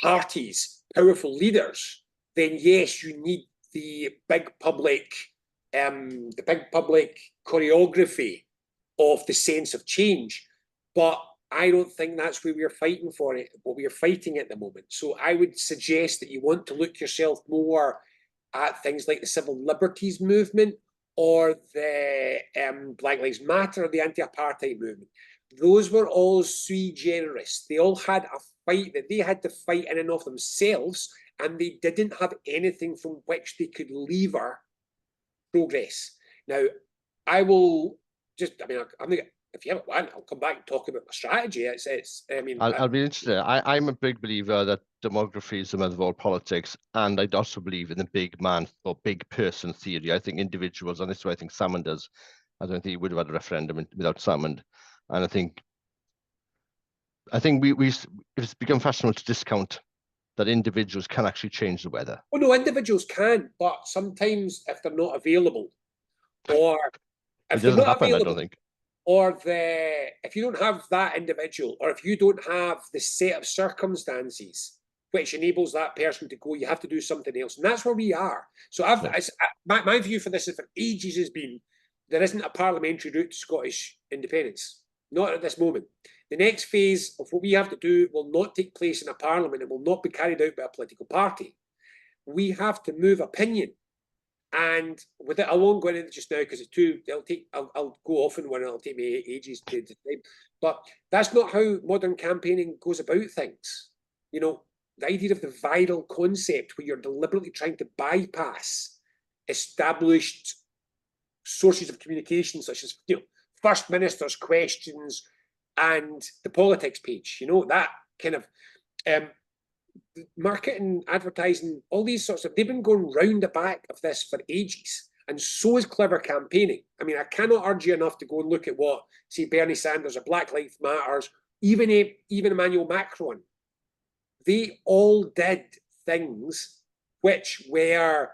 parties, powerful leaders, then yes, you need the big public choreography of the sense of change. But I don't think that's where we're fighting for it, what we're fighting at the moment. So I would suggest that you want to look yourself more at things like the civil liberties movement or the Black Lives Matter or the anti-apartheid movement. Those were all sui generis. They all had a fight that they had to fight in and of themselves, and they didn't have anything from which they could lever progress. Now, I will just, I mean, if you haven't want, I'll come back and talk about my strategy. I'll be interested. I'm a big believer that demography is the mother of all politics, and I also believe in the big man or big person theory. I think individuals, and this is what I think Salmond does. I don't think he would have had a referendum without Salmond. And I think it's become fashionable to discount that individuals can actually change the weather. Oh no, individuals can, but sometimes if they're not available, or if they're not available, I don't think. Or if you don't have that individual, or if you don't have the set of circumstances which enables that person to go, you have to do something else. And that's where we are. So my view for this is for ages has been, there isn't a parliamentary route to Scottish independence. Not at this moment. The next phase of what we have to do will not take place in a parliament. It will not be carried out by a political party. We have to move opinion. And with it, I won't go into it just now because it's too, I'll go off in one and it'll take me ages to decide. But that's not how modern campaigning goes about things. You know, the idea of the viral concept where you're deliberately trying to bypass established sources of communication, such as, First Minister's questions and the politics page, that kind of marketing, advertising, all these sorts of, they've been going round the back of this for ages. And so is clever campaigning. I mean, I cannot urge you enough to go and look at what, say, Bernie Sanders or Black Lives Matters, even Emmanuel Macron, they all did things which were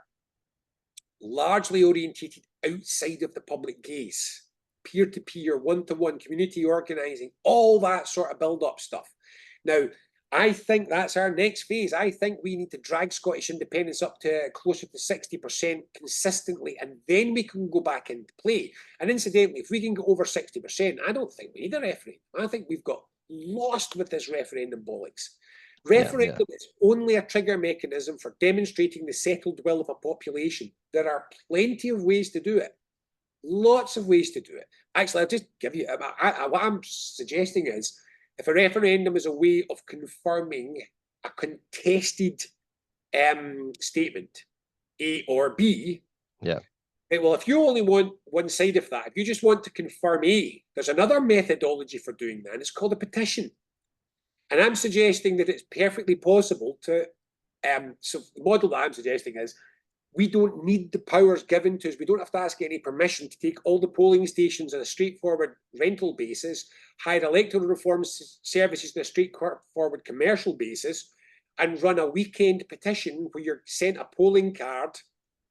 largely orientated outside of the public gaze. Peer-to-peer, one-to-one, community organising, all that sort of build-up stuff. Now, I think that's our next phase. I think we need to drag Scottish independence up to closer to 60% consistently, and then we can go back into play. And incidentally, if we can get over 60%, I don't think we need a referendum. I think we've got lost with this referendum bollocks. Referendum is only a trigger mechanism for demonstrating the settled will of a population. There are plenty of ways to do it. Lots of ways to do it. Actually, I'll just give you, what I'm suggesting is, if a referendum is a way of confirming a contested statement, A or B, well, if you only want one side of that, if you just want to confirm A, there's another methodology for doing that, and it's called a petition. And I'm suggesting that it's perfectly possible to, so the model that I'm suggesting is, we don't need the powers given to us. We don't have to ask any permission to take all the polling stations on a straightforward rental basis, hire electoral reform services on a straightforward commercial basis, and run a weekend petition where you're sent a polling card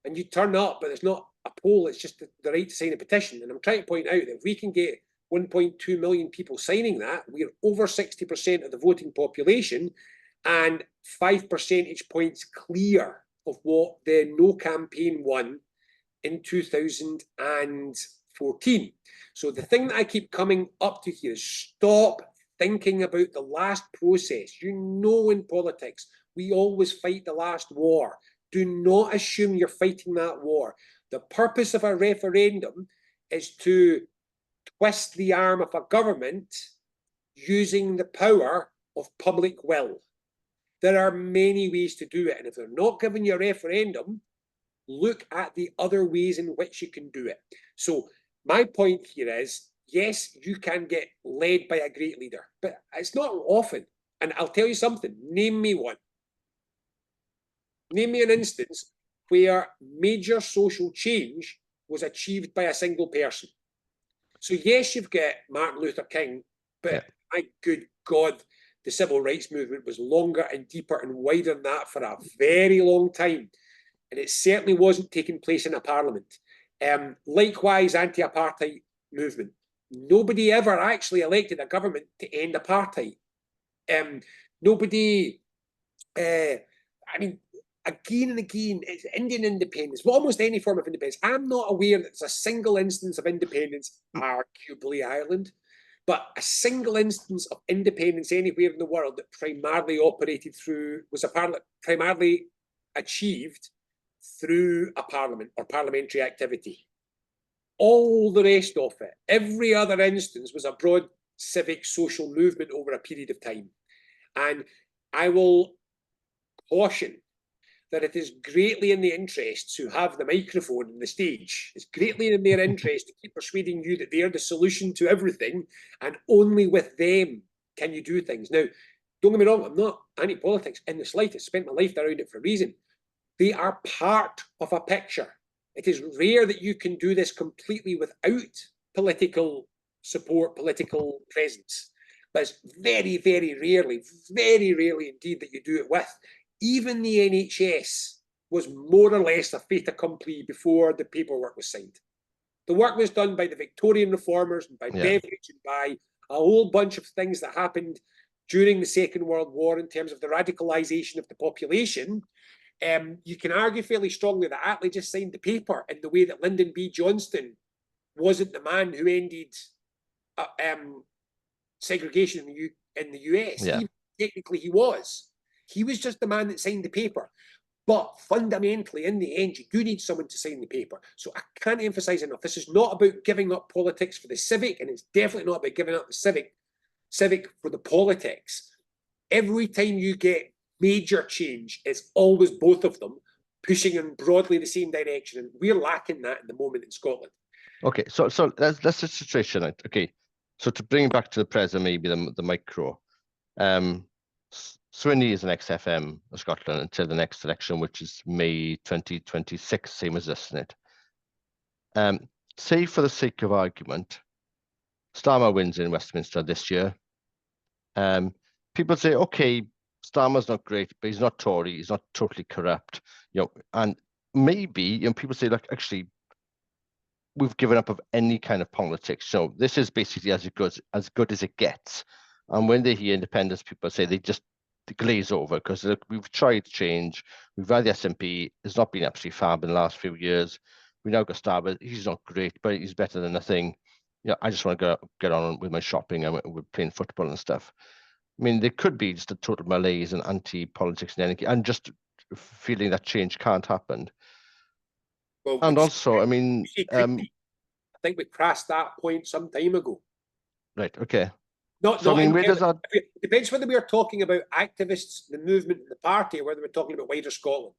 and you turn up, but there's not a poll, it's just the right to sign a petition. And I'm trying to point out that if we can get 1.2 million people signing that, we're over 60% of the voting population and 5 percentage points clear of what the No campaign won in 2014. So the thing that I keep coming up to here is stop thinking about the last process. You know, in politics, we always fight the last war. Do not assume you're fighting that war. The purpose of a referendum is to twist the arm of a government using the power of public will. There are many ways to do it. And if they're not giving you a referendum, look at the other ways in which you can do it. So my point here is, yes, you can get led by a great leader, but it's not often. And I'll tell you something, name me one. Name me an instance where major social change was achieved by a single person. So yes, you've got Martin Luther King, but my good God, the civil rights movement was longer and deeper and wider than that for a very long time. And it certainly wasn't taking place in a parliament. Likewise, anti-apartheid movement. Nobody ever actually elected a government to end apartheid. Nobody, I mean, again and again, it's Indian independence, well, almost any form of independence. I'm not aware that there's a single instance of independence, arguably Ireland, but a single instance of independence anywhere in the world that primarily operated through, was primarily achieved through a parliament or parliamentary activity. All the rest of it, every other instance, was a broad civic social movement over a period of time. And I will caution that it is greatly in the interests who have the microphone and the stage, it's greatly in their interest to keep persuading you that they are the solution to everything, and only with them can you do things. Now, don't get me wrong, I'm not anti-politics in the slightest, spent my life around it for a reason. They are part of a picture. It is rare that you can do this completely without political support, political presence. But it's very, very rarely indeed that you do it with. Even the NHS was more or less a fait accompli before the paperwork was signed. The work was done by the Victorian reformers and by Beveridge and by a whole bunch of things that happened during the Second World War in terms of the radicalisation of the population. You can argue fairly strongly that Attlee just signed the paper in the way that Lyndon B. Johnson wasn't the man who ended segregation in the US. Technically, he was. He was just the man that signed the paper. But fundamentally, in the end, you do need someone to sign the paper. So I can't emphasise enough, this is not about giving up politics for the civic, and it's definitely not about giving up the civic for the politics. Every time you get major change, it's always both of them pushing in broadly the same direction, and we're lacking that at the moment in Scotland. Okay, so that's the situation. Okay, so to bring it back to the present, maybe the micro. Swinny is an ex-FM of Scotland until the next election, which is May 2026, same as this, isn't it? Say for the sake of argument, Starmer wins in Westminster this year. People say, okay, Starmer's not great, but he's not Tory, he's not totally corrupt, and maybe, people say, like, actually, we've given up of any kind of politics. So this is basically as good as it gets. And when they hear independence, people say they just glaze over because we've tried to change. We've had the SNP, it's not been absolutely fab in the last few years. We now got Starmer, he's not great, but he's better than nothing. I just want to get on with my shopping and we're playing football and stuff. I mean, there could be just a total malaise and anti-politics and just feeling that change can't happen. Well, and also, I mean, I think we crossed that point some time ago. Right. Okay. Not I mean, where does that? It depends whether we are talking about activists, the movement, the party, or whether we're talking about wider Scotland.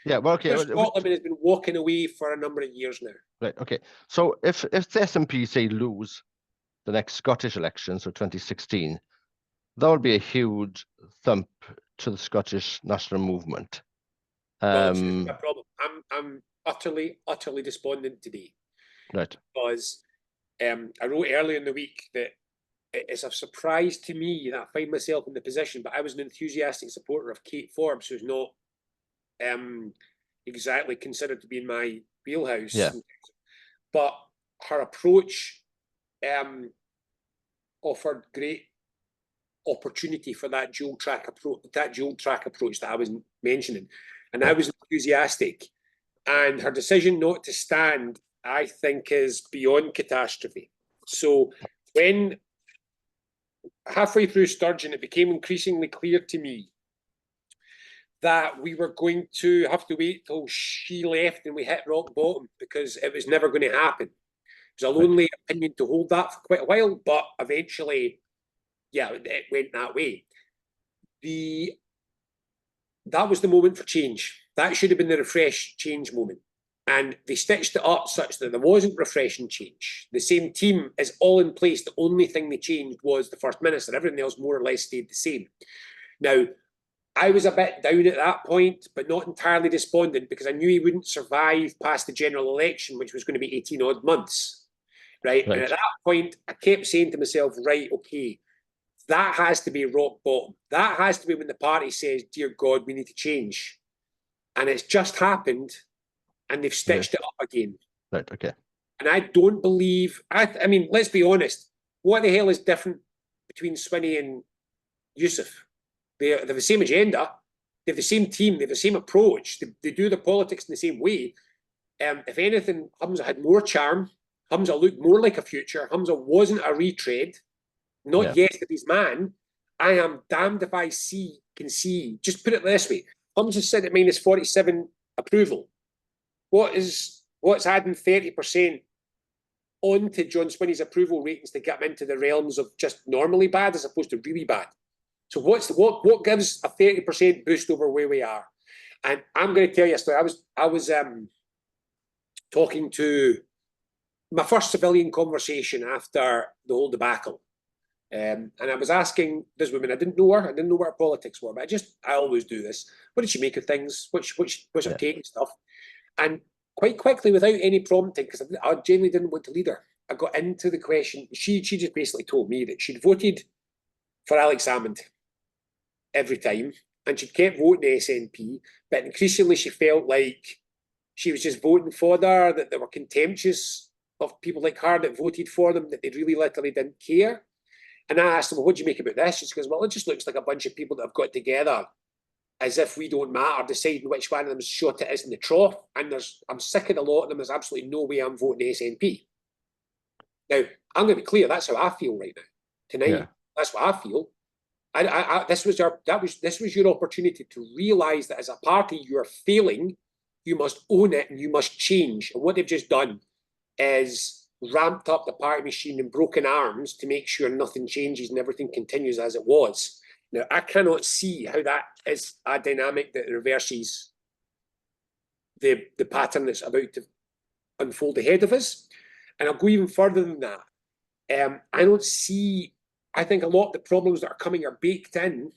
Yeah. Well, okay. Scotland has been walking away for a number of years now. Right. Okay. So if the SNP say lose the next Scottish election, so 2016, that would be a huge thump to the Scottish national movement. Well, it's a problem. I'm utterly despondent today. Right. Because I wrote earlier in the week that it's a surprise to me that I find myself in the position, but I was an enthusiastic supporter of Kate Forbes, who's not exactly considered to be in my wheelhouse. Yeah. But her approach offered great opportunity for that dual track approach that I was mentioning. and I was enthusiastic. And her decision not to stand, I think, is beyond catastrophe. So when halfway through Sturgeon, it became increasingly clear to me that we were going to have to wait till she left and we hit rock bottom, because it was never going to happen. It was a lonely opinion to hold that for quite a while, but eventually, yeah, it went that way. That was the moment for change. That should have been the refresh change moment. And they stitched it up such that there wasn't refreshing change. The same team is all in place. The only thing they changed was the First Minister. Everything else more or less stayed the same. Now, I was a bit down at that point, but not entirely despondent, because I knew he wouldn't survive past the general election, which was going to be 18 odd months. Right? And at that point, I kept saying to myself, right, okay, that has to be rock bottom. That has to be when the party says, dear God, we need to change. And it's just happened, and they've stitched it up again. Right, okay. And I don't believe, I mean, let's be honest, what the hell is different between Swinney and Yousaf? They have the same agenda, they have the same team, they have the same approach, they do the politics in the same way. If anything, Humza had more charm. Humza looked more like a future. Humza wasn't a retread, not yesterday's man. I am damned if I can see, just put it this way, Humza's sitting at minus 47 approval. What's adding 30% onto John Swinney's approval ratings to get him into the realms of just normally bad as opposed to really bad? So what gives a 30% boost over where we are? And I'm going to tell you a story. I was talking to my first civilian conversation after the whole debacle. And I was asking this woman, I didn't know her, I didn't know what her politics were, but I always do this. What did she make of things? What's her take and stuff? And quite quickly, without any prompting, because I genuinely didn't want to lead her, I got into the question. She just basically told me that she'd voted for Alex Salmond every time, and she'd kept voting the SNP, but increasingly she felt like she was just voting for her, that they were contemptuous of people like her that voted for them, that they really literally didn't care. And I asked them, well, what do you make about this? She goes, well, it just looks like a bunch of people that have got together as if we don't matter, deciding which one of them's shot it is in the trough. And I'm sick of the lot of them. There's absolutely no way I'm voting SNP. Now, I'm going to be clear, that's how I feel right now. Tonight, that's what I feel. This was your opportunity to realise that as a party you are failing, you must own it and you must change. And what they've just done is ramped up the party machine in broken arms to make sure nothing changes and everything continues as it was. Now, I cannot see how that is a dynamic that reverses the pattern that's about to unfold ahead of us. And I'll go even further than that. I think a lot of the problems that are coming are baked in,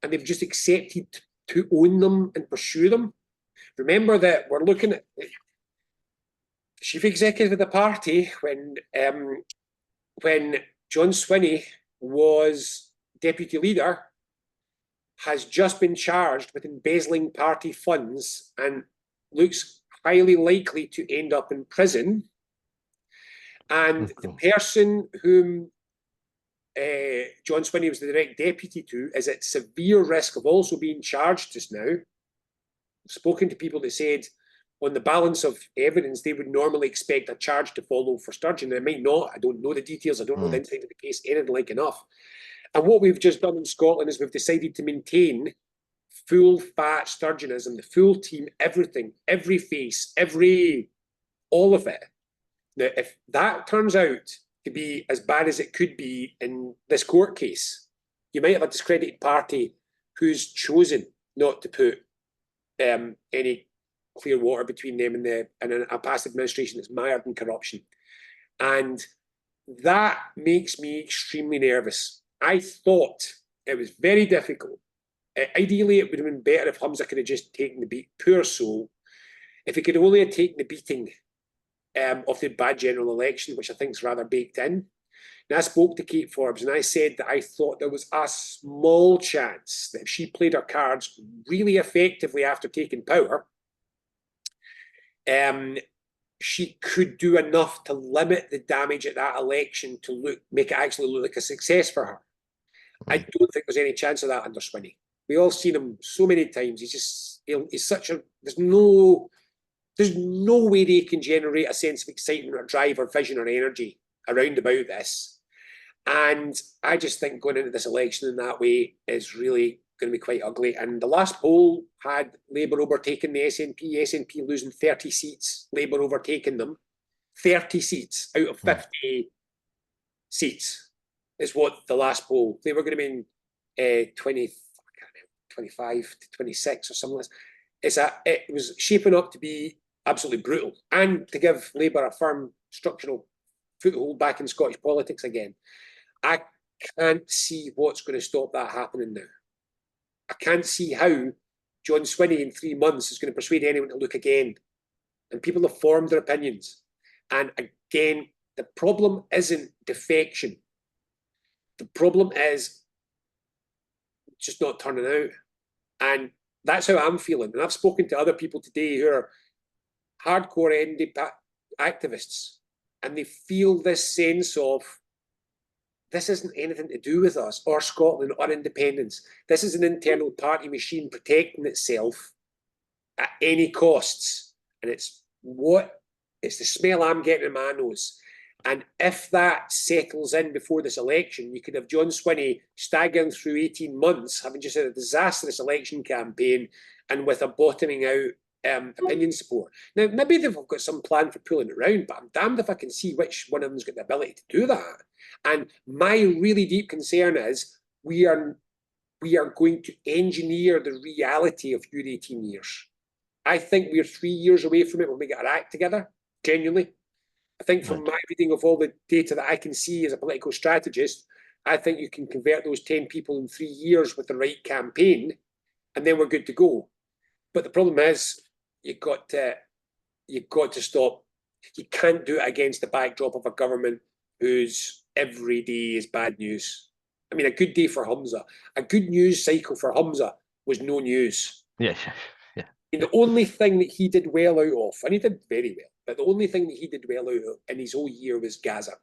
and they've just accepted to own them and pursue them. Remember that we're looking at chief executive of the party when John Swinney was deputy leader, has just been charged with embezzling party funds and looks highly likely to end up in prison. And the person whom John Swinney was the direct deputy to is at severe risk of also being charged just now. I've spoken to people that said, on the balance of evidence, they would normally expect a charge to follow for Sturgeon. It might not. I don't know the details. I don't know the inside of the case, anything like enough. And what we've just done in Scotland is we've decided to maintain full fat Sturgeonism, the full team, everything, every face, all of it. Now, if that turns out to be as bad as it could be in this court case, you might have a discredited party who's chosen not to put any clear water between them and a past administration that's mired in corruption. And that makes me extremely nervous. I thought it was very difficult. Ideally, it would have been better if Humza could have just taken the beat. Poor soul. If he could only have taken the beating of the bad general election, which I think is rather baked in. And I spoke to Kate Forbes and I said that I thought there was a small chance that if she played her cards really effectively after taking power, she could do enough to limit the damage at that election to make it actually look like a success for her. I don't think there's any chance of that under Swinney. We all seen him so many times. He's just He's such a, there's no way they can generate a sense of excitement or drive or vision or energy around about this. And I just think going into this election in that way is really going to be quite ugly. And the last poll had Labour overtaking the SNP losing 30 seats, Labour overtaking them. 30 seats out of 50 seats is what the last poll. They were going to be in 25 to 26 or something like that. It was shaping up to be absolutely brutal and to give Labour a firm structural foothold back in Scottish politics again. I can't see what's going to stop that happening now. I can't see how John Swinney in 3 months is going to persuade anyone to look again. And people have formed their opinions. And again, the problem isn't defection. The problem is just not turning out. And that's how I'm feeling. And I've spoken to other people today who are hardcore ND activists. And they feel this sense of, this isn't anything to do with us or Scotland or independence. This is an internal party machine protecting itself at any costs. And it's the smell I'm getting in my nose. And if that settles in before this election, you could have John Swinney staggering through 18 months, having just had a disastrous election campaign and with a bottoming out opinion support. Now, maybe they've got some plan for pulling it around, but I'm damned if I can see which one of them's got the ability to do that. And my really deep concern is we are going to engineer the reality of your 18 years. I think we're 3 years away from it when we get our act together, genuinely. I think from my reading of all the data that I can see as a political strategist, I think you can convert those 10 people in 3 years with the right campaign, and then we're good to go. But the problem is, you've got to stop. You can't do it against the backdrop of a government whose every day is bad news. I mean, a good day for Humza, a good news cycle for Humza was no news. Yeah. And the only thing that he did well out of, and he did very well, but the only thing that he did well out of in his whole year was Gaza.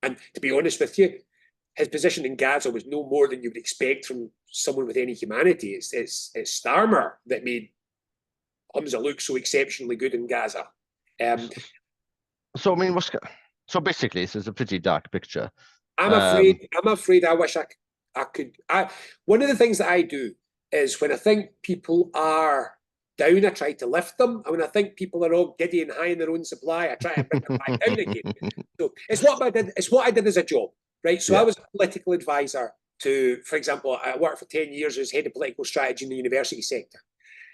And to be honest with you, his position in Gaza was no more than you would expect from someone with any humanity. It's Starmer that made Humza look so exceptionally good in Gaza. So I mean, so basically, this is a pretty dark picture. I'm afraid. I wish I could. One of the things that I do is when I think people are down, I try to lift them, and when I think people are all giddy and high in their own supply, I try to bring them back down again. So it's what I did. It's what I did as a job, right? So I was a political advisor to, for example, I worked for 10 years as head of political strategy in the university sector.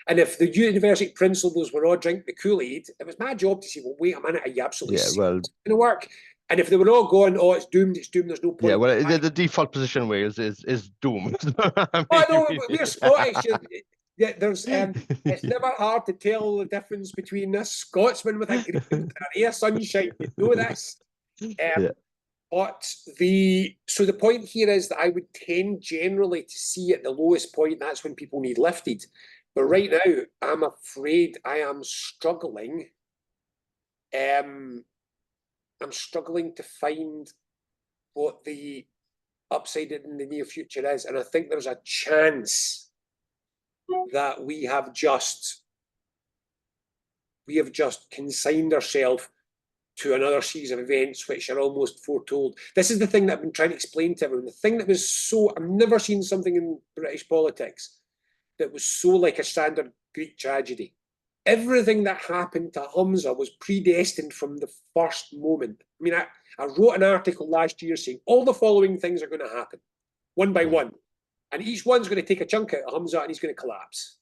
And if the university principals were all drinking the Kool-Aid, it was my job to say, well, wait a minute, are you absolutely it's going to work? And if they were all going, oh, it's doomed, there's no point. Yeah, well, the default position in Wales is doomed. I mean, no, we're Scottish. There's it's never hard to tell the difference between a Scotsman with a green and a ray of sunshine. You know this. But the point here is that I would tend generally to see at the lowest point, that's when people need lifted. But right now, I'm afraid I am struggling. I'm struggling to find what the upside in the near future is. And I think there's a chance that we have just consigned ourselves to another series of events which are almost foretold. This is the thing that I've been trying to explain to everyone. The thing that was so, I've never seen something in British politics that was so like a standard Greek tragedy. Everything that happened to Humza was predestined from the first moment. I mean, I wrote an article last year saying all the following things are going to happen, one by one. And each one's going to take a chunk out of Humza and he's going to collapse.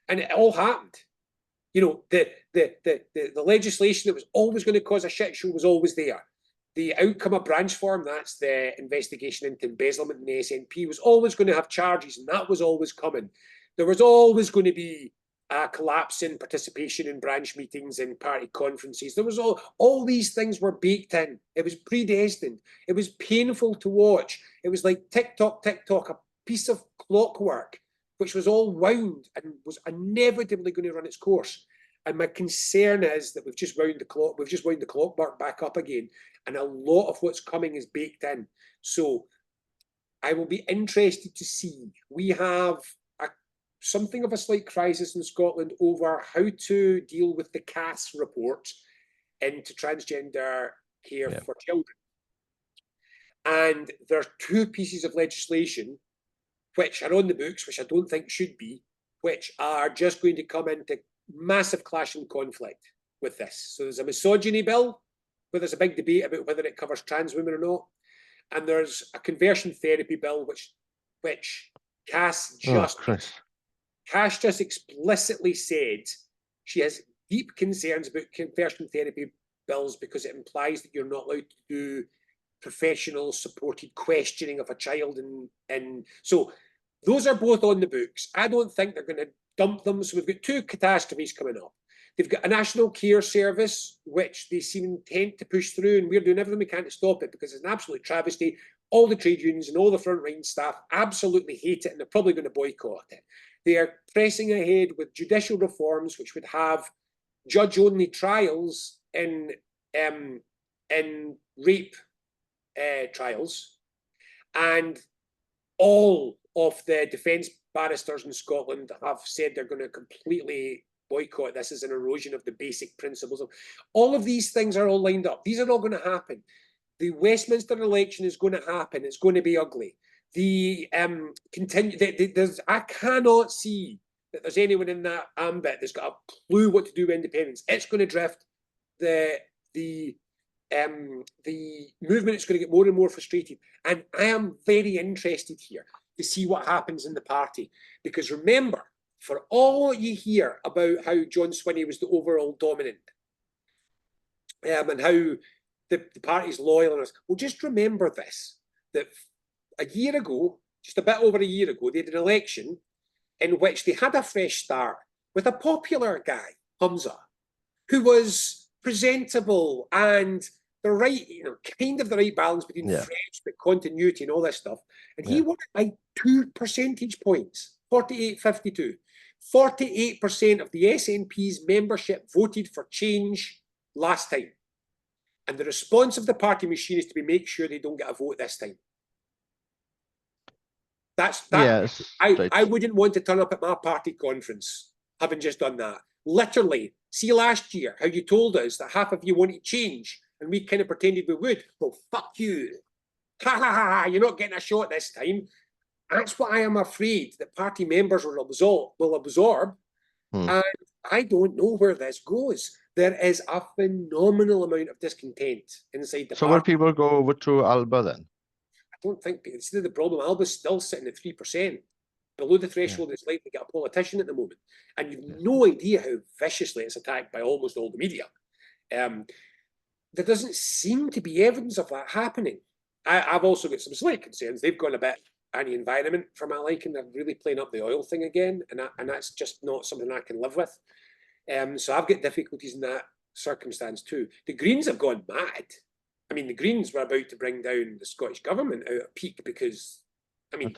And it all happened. You know, the legislation that was always going to cause a shit show was always there. The outcome of branch form, that's the investigation into embezzlement in the SNP, was always going to have charges, and that was always coming. There was always going to be a collapse in participation in branch meetings and party conferences. There was all these things were baked in. It was predestined. It was painful to watch. It was like tick tock, a piece of clockwork, which was all wound and was inevitably going to run its course. And my concern is that we've just wound the clockwork back up again, and a lot of what's coming is baked in. So I will be interested to see. We have a something of a slight crisis in Scotland over how to deal with the Cass report into transgender care for children. And there are two pieces of legislation which are on the books, which I don't think should be, which are just going to come into massive clash and conflict with this. So there's a misogyny bill, where there's a big debate about whether it covers trans women or not. And there's a conversion therapy bill, which Cass just explicitly said she has deep concerns about conversion therapy bills because it implies that you're not allowed to do professional supported questioning of a child. And so those are both on the books. I don't think they're going to dump them. So we've got two catastrophes coming up. They've got a national care service, which they seem intent to push through, and we're doing everything we can to stop it because it's an absolute travesty. All the trade unions and all the frontline staff absolutely hate it, and they're probably going to boycott it. They are pressing ahead with judicial reforms, which would have judge-only trials in rape trials, and all of the defence barristers in Scotland have said they're going to completely boycott this as an erosion of the basic principles of all of these things are all lined up. These are all going to happen. The Westminster election is going to happen. It's going to be ugly. I cannot see that there's anyone in that ambit that's got a clue what to do with independence. It's going to drift. The movement is going to get more and more frustrated. And I am very interested here to see what happens in the party. Because remember, for all you hear about how John Swinney was the overall dominant and how the party's loyal, well, just remember this, that a year ago, just a bit over a year ago, they had an election in which they had a fresh start with a popular guy, Humza, who was presentable and the right, kind of the right balance between fresh but continuity and all this stuff. And he won it by 2 percentage points, 48-52. 48% of the SNP's membership voted for change last time. And the response of the party machine is to make sure they don't get a vote this time. I wouldn't want to turn up at my party conference having just done that. Literally, see last year how you told us that half of you wanted change and we kind of pretended we would. Well, fuck you. Ha ha ha, you're not getting a shot this time. That's what I am afraid that party members will absorb. And I don't know where this goes. There is a phenomenal amount of discontent inside the party. So will people go over to Alba then? I don't think it's the problem. Alba's still sitting at 3%, below the threshold it's likely to get a politician at the moment. And you've no idea how viciously it's attacked by almost all the media. There doesn't seem to be evidence of that happening. I've also got some slight concerns. They've gone a bit anti-environment for my liking. They're really playing up the oil thing again, and that's just not something I can live with. So I've got difficulties in that circumstance too. The Greens have gone mad. I mean, the Greens were about to bring down the Scottish government out at peak because, I mean,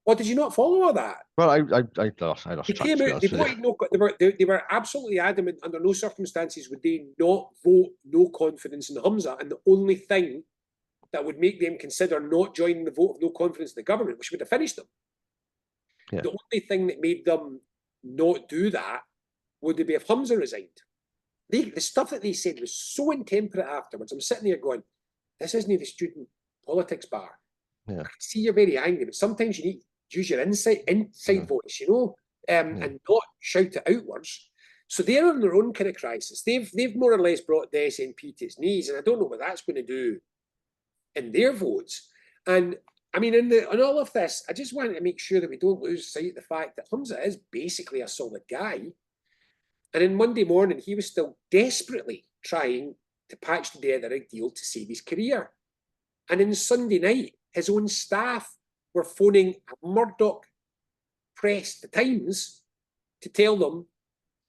what did you not follow all that? Well, I lost track. They were absolutely adamant under no circumstances would they not vote no confidence in Humza, and the only thing that would make them consider not joining the vote of no confidence in the government, which would have finished them. The only thing that made them not do that would be if Humza resigned. The stuff that they said was so intemperate afterwards. I'm sitting there going, this isn't the student politics bar. I can see you're very angry, but sometimes you need to use your inside voice, and not shout it outwards. So they're on their own kind of crisis. They've more or less brought the SNP to its knees, and I don't know what that's going to do in their votes. And I mean, in all of this, I just want to make sure that we don't lose sight of the fact that Humza is basically a solid guy. And in Monday morning, he was still desperately trying to patch together a deal to save his career. And in Sunday night, his own staff were phoning Murdoch Press, the Times, to tell them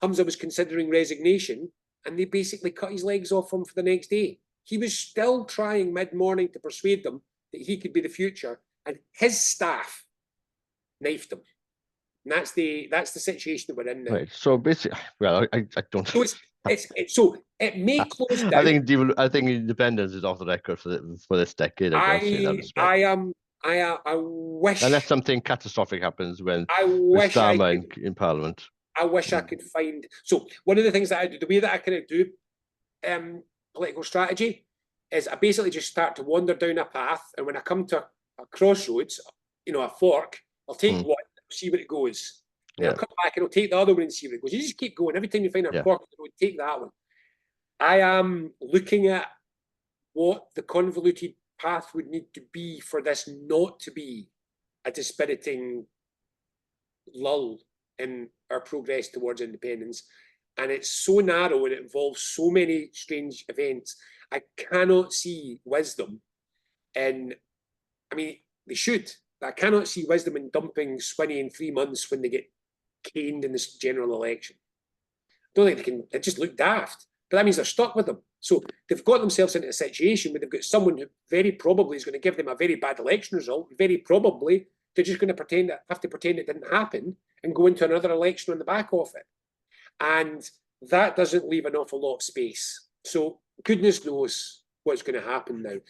Humza was considering resignation, and they basically cut his legs off him for the next day. He was still trying mid-morning to persuade them that he could be the future, and his staff knifed him. And that's the situation that we're in now. Right. So basically, well, I don't. So it may close down. I think Independence is off the record for this decade. I am I wish, unless something catastrophic happens with Starmer in Parliament. I wish I could find. So one of the things that I do, the way that I kind of do political strategy, is I basically just start to wander down a path, and when I come to a crossroads, a fork, I'll take one, see where it goes. Then I'll come back and I'll take the other one and see where it goes. You just keep going. Every time you find a fork in the road, take that one. I am looking at what the convoluted path would need to be for this not to be a dispiriting lull in our progress towards independence. And it's so narrow and it involves so many strange events. I cannot see wisdom in, I mean, they should, but I cannot see wisdom in dumping Swinney in 3 months when they get caned in this general election. I don't think they can, it just look daft. But that means they're stuck with them. So they've got themselves into a situation where they've got someone who very probably is going to give them a very bad election result. Very probably they're just going to have to pretend it didn't happen and go into another election on the back of it. And that doesn't leave an awful lot of space. So goodness knows what's going to happen now.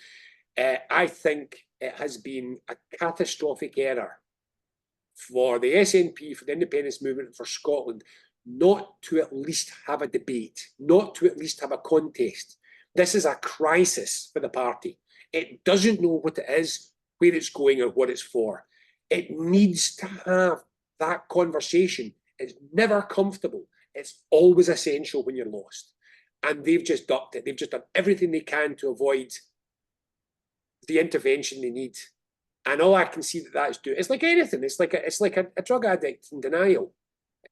I think it has been a catastrophic error for the SNP, for the independence movement, and for Scotland not to at least have a debate, not to at least have a contest. This is a crisis for the party. It doesn't know what it is, where it's going, or what it's for. It needs to have that conversation. It's never comfortable. It's always essential when you're lost. And they've just ducked it. They've just done everything they can to avoid the intervention they need. And all I can see that's doing, it's like anything. It's like a drug addict in denial.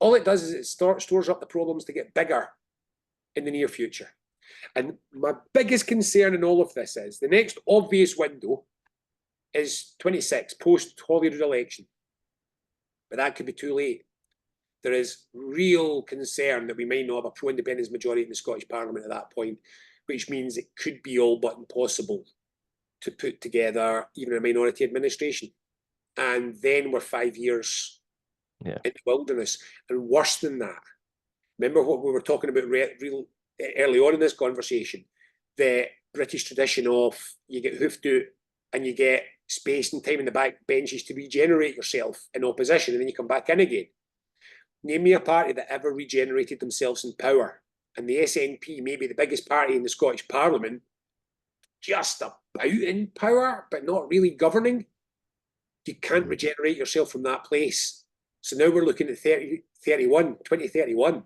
All it does is it stores up the problems to get bigger in the near future. And my biggest concern in all of this is the next obvious window is 26, post-Holyrood election. But that could be too late. There is real concern that we might not have a pro-independence majority in the Scottish Parliament at that point, which means it could be all but impossible to put together even a minority administration. And then we're 5 years in the wilderness. And worse than that, remember what we were talking about real early on in this conversation, the British tradition of you get hoofed out and you get space and time in the back benches to regenerate yourself in opposition, and then you come back in again. Name me a party that ever regenerated themselves in power. And the SNP may be the biggest party in the Scottish Parliament, just about in power, but not really governing. You can't regenerate yourself from that place. So now we're looking at 2031.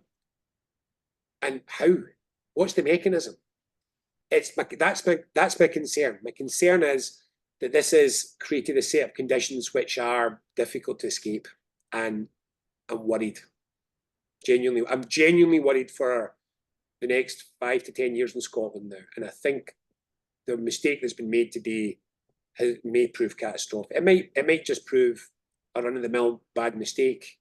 And how? What's the mechanism? That's my concern. My concern is that this has created a set of conditions which are difficult to escape. And I'm worried. I'm genuinely worried for the next 5 to 10 years in Scotland now. And I think the mistake that's been made today may prove catastrophic. It might just prove a run-of-the-mill bad mistake.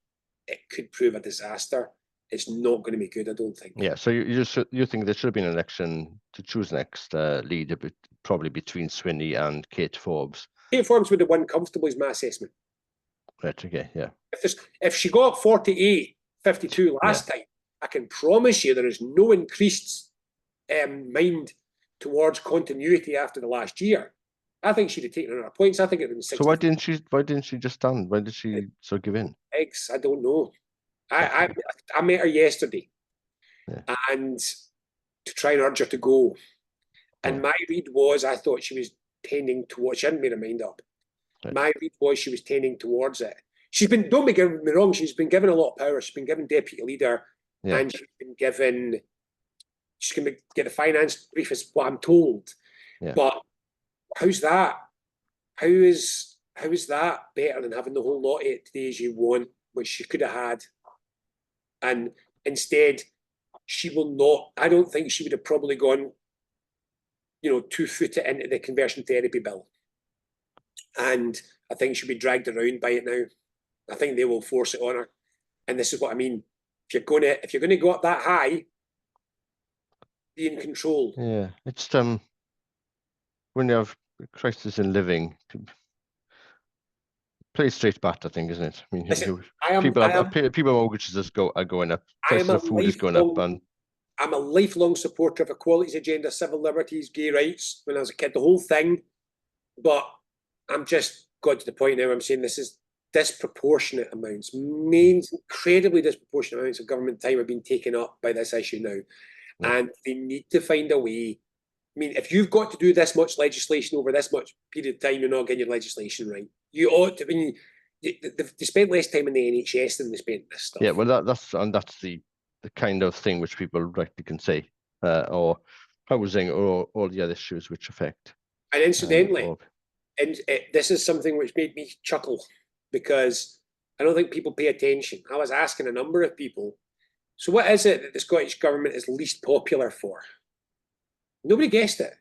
It could prove a disaster. It's not going to be good, I don't think. Yeah, so you think there should have been an election to choose next leader, but probably between Swinney and Kate Forbes. Kate Forbes would have won comfortably, is my assessment. Right, okay, yeah. If she got 48-52 last time, I can promise you there is no increased mind towards continuity after the last year. I think she'd have taken her points. I think it would have been 60. So why didn't she just stand? Why did she sort of give in? I don't know. I met her yesterday, and to try and urge her to go. And my read was, I thought she was tending towards. She hadn't made her mind up. Right. My read was she was tending towards it. She's been. Don't get me wrong. She's been given a lot of power. She's been given deputy leader, and she's been given. She's going to get the finance brief, is what I'm told. Yeah. But how's that? How is that better than having the whole lot of it today as you want, which she could have had? And instead, she will not. I don't think she would have probably gone, 2-foot it into the conversion therapy bill. And I think she'll be dragged around by it now. I think they will force it on her. And this is what I mean. If you're going to go up that high, be in control. Yeah, it's when you have crisis in living, play straight bat, I think, isn't it? I mean, listen, people mortgages are going up. Prices of food is going up, and I'm a lifelong supporter of equalities agenda, civil liberties, gay rights. When I was a kid, the whole thing. But I'm just got to the point now where I'm saying this is disproportionate amounts, incredibly disproportionate amounts of government time have been taken up by this issue now. And they need to find a way. I mean, if you've got to do this much legislation over this much period of time, you're not getting your legislation right. You ought to. I mean, they spent less time in the NHS than they spent this stuff. Yeah, well, that's the kind of thing which people rightly can say, or housing, or all the other issues which affect. And incidentally, this is something which made me chuckle, because I don't think people pay attention. I was asking a number of people, so what is it that the Scottish Government is least popular for? Nobody guessed it.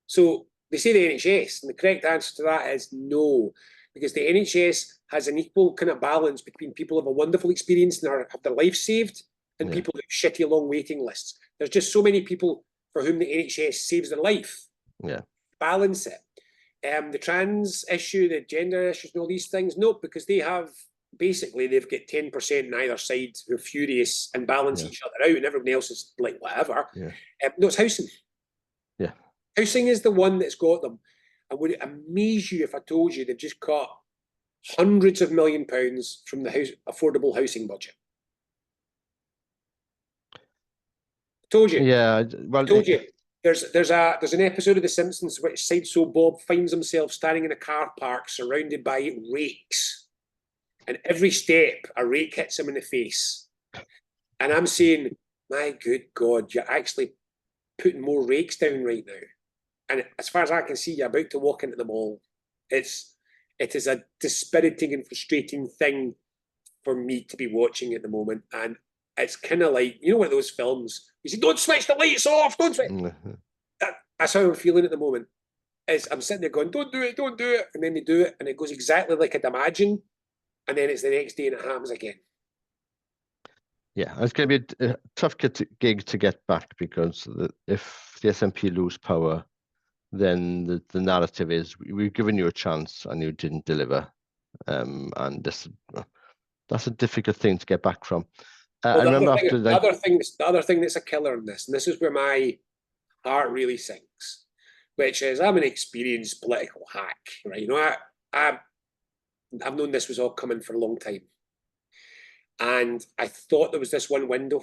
So they say the NHS, and the correct answer to that is no, because the NHS has an equal kind of balance between people who have a wonderful experience and have their life saved, and people who have shitty long waiting lists. There's just so many people for whom the NHS saves their life. Yeah. Balance it. The trans issue, the gender issues, and all these things, no, because they've got 10% on either side who are furious and balance each other out, and everyone else is like whatever. No, it's housing. Yeah. Housing is the one that's got them. And would it amaze you if I told you they've just cut hundreds of £1 million from the affordable housing budget? Told you. Yeah, well, told you. There's an episode of The Simpsons which Sideshow Bob finds himself standing in a car park surrounded by rakes, and every step a rake hits him in the face. And I'm saying, my good God, you're actually putting more rakes down right now. And as far as I can see, you're about to walk into the mall. It is a dispiriting and frustrating thing for me to be watching at the moment. And it's kind of like, you know, one of those films, you say, don't switch the lights off, don't switch. That's how I'm feeling at the moment. I'm sitting there going, don't do it. And then they do it, and it goes exactly like I'd imagine. And then it's the next day and it happens again. Yeah, it's going to be a tough gig to get back, because if the SNP lose power, then the narrative is, we've given you a chance and you didn't deliver. And that's a difficult thing to get back from. I remember the other thing that's a killer in this, and this is where my heart really sinks, which is, I'm an experienced political hack, right? You know, I've known this was all coming for a long time, and I thought there was this one window.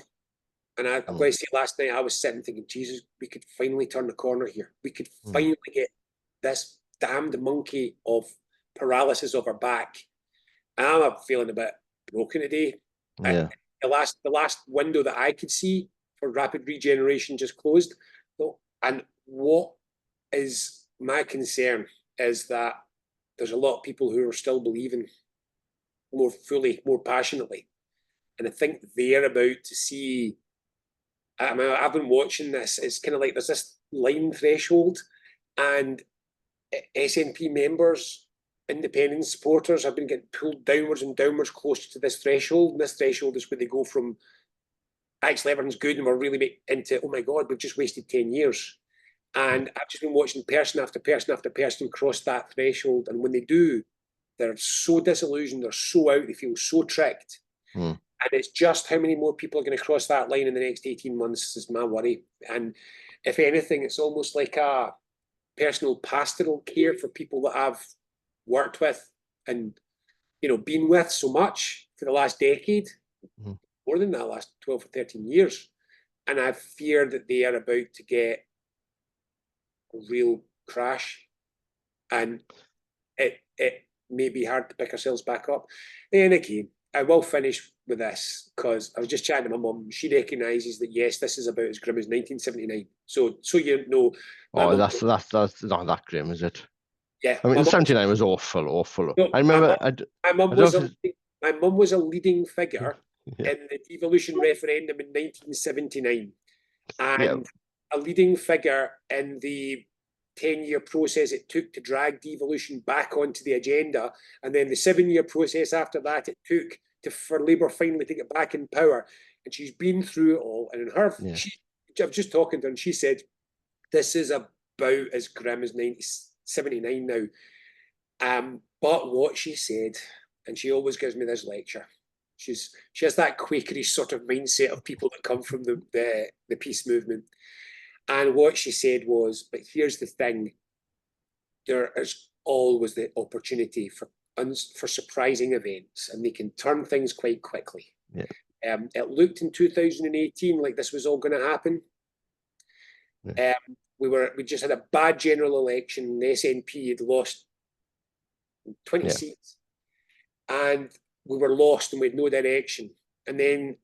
And I'm going to say, last night I was sitting thinking, Jesus, we could finally turn the corner here. We could finally get this damned monkey of paralysis off our back. And I'm feeling a bit broken today. Yeah. The last window that I could see for rapid regeneration just closed. And what is my concern is that there's a lot of people who are still believing more fully, more passionately. And I think they're about to see. I mean, I've been watching this. It's kind of like there's this line threshold, and SNP members, independent supporters, have been getting pulled downwards and downwards closer to this threshold. And this threshold is where they go from, actually everything's good and we're really into, oh my God, we've just wasted 10 years. And I've just been watching person after person after person cross that threshold. And when they do, they're so disillusioned, they're so out, they feel so tricked. And it's just how many more people are going to cross that line in the next 18 months is my worry. And if anything, it's almost like a personal pastoral care for people that I've worked with and, you know, been with so much for the last decade, more than that, last 12 or 13 years. And I fear that they are about to get a real crash. And it may be hard to pick ourselves back up. And again, I will finish with this, because I was just chatting to my mum. She recognises that, yes, this is about as grim as 1979. So you know. Oh, that's not that grim, is it? Yeah. I mean, 79 was awful. No, I remember. My mum was a leading figure in the devolution referendum in 1979, and a leading figure in the 10-year process it took to drag devolution back onto the agenda, and then the 7-year process after that it took for Labour finally to get back in power. And she's been through it all. And in her, I'm just talking to her, and she said, this is about as grim as 1979 now. But what she said, and she always gives me this lecture, she has that Quakery sort of mindset of people that come from the peace movement. And what she said was, but here's the thing, there is always the opportunity for surprising events, and they can turn things quite quickly. Yeah. It looked in 2018 like this was all going to happen. Yeah. We just had a bad general election. The SNP had lost 20 seats, and we were lost and we had no direction. And then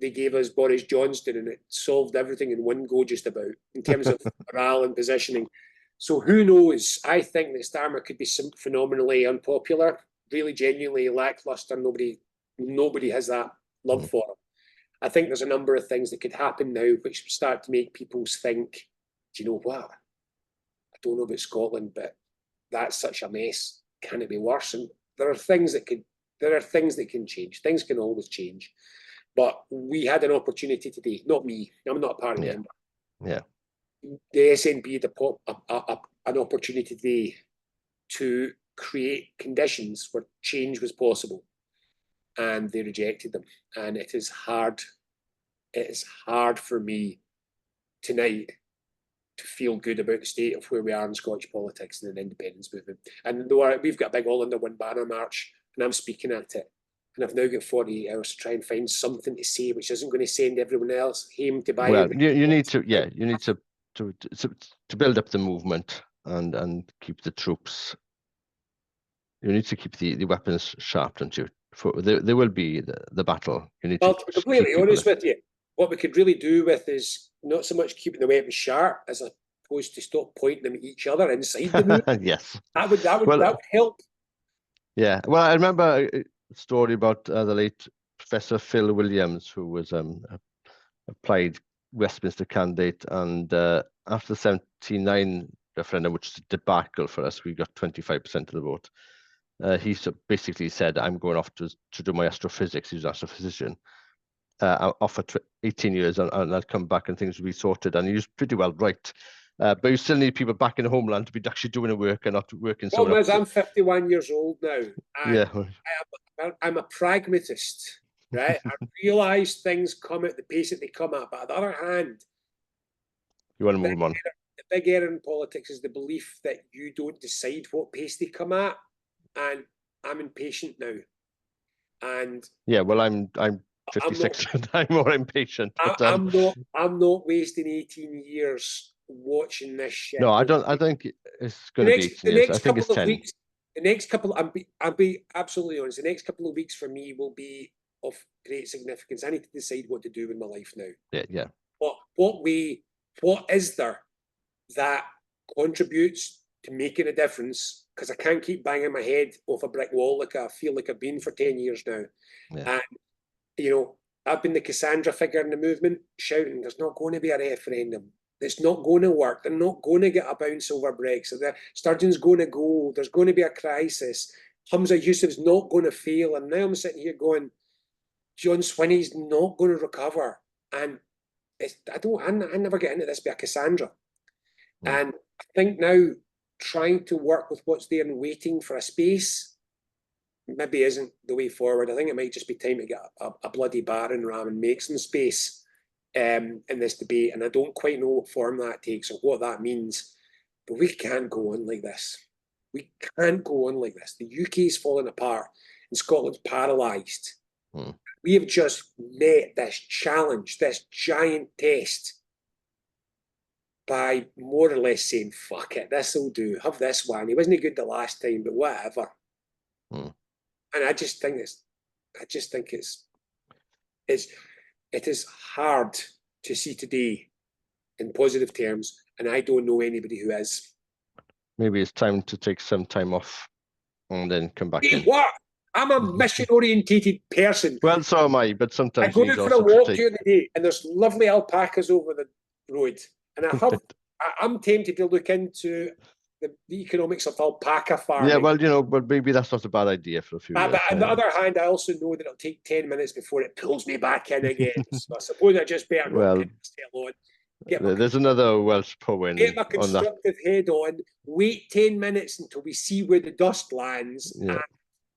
they gave us Boris Johnson, and it solved everything in one go, just about, in terms of morale and positioning. So who knows? I think that Starmer could be phenomenally unpopular, really genuinely lackluster. Nobody has that love for him. I think there's a number of things that could happen now which start to make people think, do you know what? I don't know about Scotland, but that's such a mess. Can it be worse? And there are things that can change. Things can always change. But we had an opportunity today. Not me. I'm not a party member. Yeah. The SNP had an opportunity today to create conditions where change was possible, and they rejected them. And it is hard. It is hard for me tonight to feel good about the state of where we are in Scottish politics and the independence movement. And though we've got a big All Under One Banner march, and I'm speaking at it, and I've now got 48 hours to try and find something to say which isn't going to send everyone else home to buy. Well, you need to build up the movement and keep the troops. You need to keep the weapons sharp, don't you? There will be the battle. You need to be completely honest with you, what we could really do with is not so much keeping the weapons sharp as opposed to stop pointing them at each other inside the movement. Yes, that would help. Yeah, well, I remember a story about the late Professor Phil Williams, who was applied Westminster candidate, and after the 79 referendum, which is a debacle for us, we got 25% of the vote. He basically said, I'm going off to do my astrophysics. He's an astrophysician. Off for 18 years, and I'll come back and things will be sorted. And he was pretty well right. But you still need people back in the homeland to be actually doing the work and not working somewhere else. I'm 51 years old now. Yeah. I'm a pragmatist, right? I realise things come at the pace that they come at. But on the other hand, you want to move on. The big error in politics is the belief that you don't decide what pace they come at. And I'm impatient now. And yeah, well, I'm 56 and I'm more impatient. But, I'm not wasting 18 years watching this shit. No, I think it's going to be 18 years. I think it's 10. Weeks, the next couple, I'll be absolutely honest. The next couple of weeks for me will be of great significance. I need to decide what to do with my life now. Yeah. What is there that contributes to making a difference? Because I can't keep banging my head off a brick wall like I feel like I've been for 10 years now. Yeah. And I've been the Cassandra figure in the movement, shouting, there's not going to be a referendum. It's not going to work. They're not going to get a bounce over Brexit. Sturgeon's going to go. There's going to be a crisis. Humza Yousaf's not going to fail. And now I'm sitting here going, John Swinney's not going to recover. And I never get into this by a Cassandra. And I think now trying to work with what's there and waiting for a space maybe isn't the way forward. I think it might just be time to get a bloody battering ram and make some space in this debate. And I don't quite know what form that takes or what that means. But we can't go on like this. We can't go on like this. The UK's falling apart and Scotland's paralysed. We have just met this challenge, this giant test, by more or less saying, fuck it, this'll do. Have this one. He wasn't good the last time, but whatever. And I just think it is hard to see today in positive terms, and I don't know anybody who is. Maybe it's time to take some time off and then come back in. What? I'm a mission-orientated person. Well, so am I, but sometimes I go out for a walk during the day, and there's lovely alpacas over the road, and I'm tempted to look into the economics of alpaca farming. Yeah, well, but maybe that's not a bad idea for a few years. But on the other hand, I also know that it'll take 10 minutes before it pulls me back in again. So I suppose I just better not stay alone. There's another Welsh poem. Get my constructive head on, wait 10 minutes until we see where the dust lands, and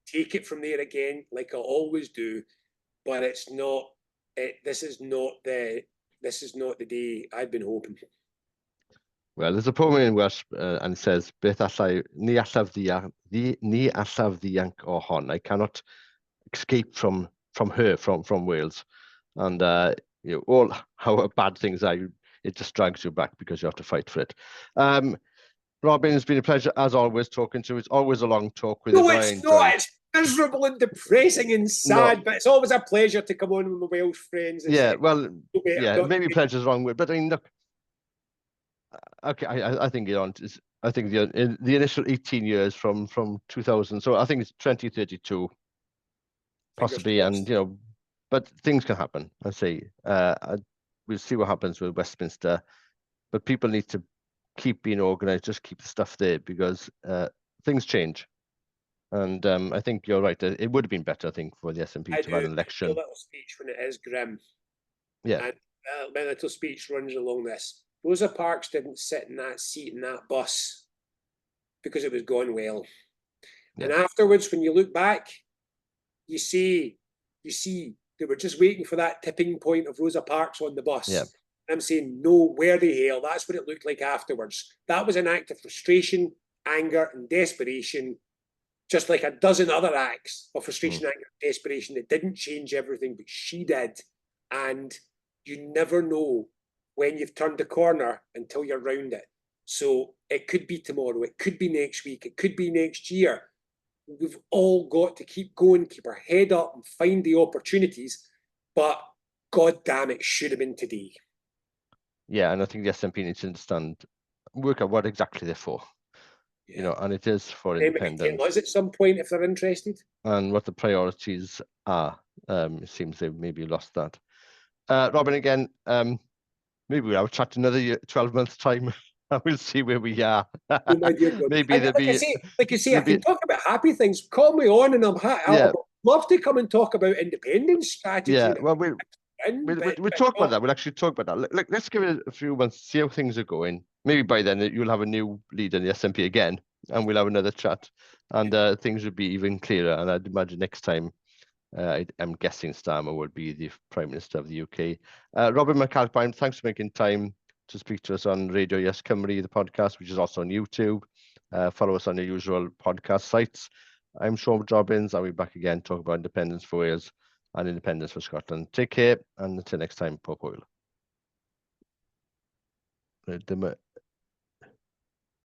take it from there again, like I always do. But it's not. This is not the day I've been hoping. Well, there's a poem in Welsh and it says, "Beth allai, ni allaf ddianc o hon." I cannot escape from her, from Wales. And you know, all how bad things are, it just drags you back because you have to fight for it. Robin, it's been a pleasure as always talking to you. It's always a long talk with you. No, But it's not. It's miserable and depressing and sad, but it's always a pleasure to come on with my Welsh friends. Yeah, well, yeah, maybe pleasure's wrong word, but I mean, look, okay, I think you're on. I think the initial 18 years from 2000, so I think it's 2032, possibly, and you know, but things can happen. I say, we'll see what happens with Westminster, but people need to keep being organised, just keep the stuff there because things change. And I think you're right. It would have been better, I think, for the SNP to have an election. A little speech when it is grim. Yeah. And my little speech runs along this. Rosa Parks didn't sit in that seat in that bus because it was going well. Yeah. And afterwards, when you look back, you see they were just waiting for that tipping point of Rosa Parks on the bus. Yeah. I'm saying, no, where the hell? That's what it looked like afterwards. That was an act of frustration, anger, and desperation, just like a dozen other acts of frustration, anger, and desperation that didn't change everything, but she did. And you never know when you've turned the corner until you're round it. So it could be tomorrow, it could be next week, it could be next year. We've all got to keep going, keep our head up and find the opportunities. But God damn, it should have been today. Yeah, and I think the SNP needs to understand, work out what exactly they're for. Yeah. You know, and it is for independence. Tell us at some point if they're interested. And what the priorities are. It seems they've maybe lost that. Robin, again, maybe we'll have a chat another year, 12 months time. And we'll see where we are. Oh, my dear God. Maybe there'll be. Like you say, I can talk about happy things. Call me on, and I'd love to come and talk about independence strategy. Yeah, well, we'll talk about that. We'll actually talk about that. Let's give it a few months, see how things are going. Maybe by then you'll have a new leader in the SNP again, and we'll have another chat, and things will be even clearer. And I'd imagine next time, I'm guessing Starmer will be the Prime Minister of the UK. Robin McAlpine, thanks for making time to speak to us on Radio YesCymru, the podcast, which is also on YouTube. Follow us on your usual podcast sites. I'm Siôn Jobbins. I'll be back again talking about independence for Wales and independence for Scotland. Take care, and until next time, pob hwyl.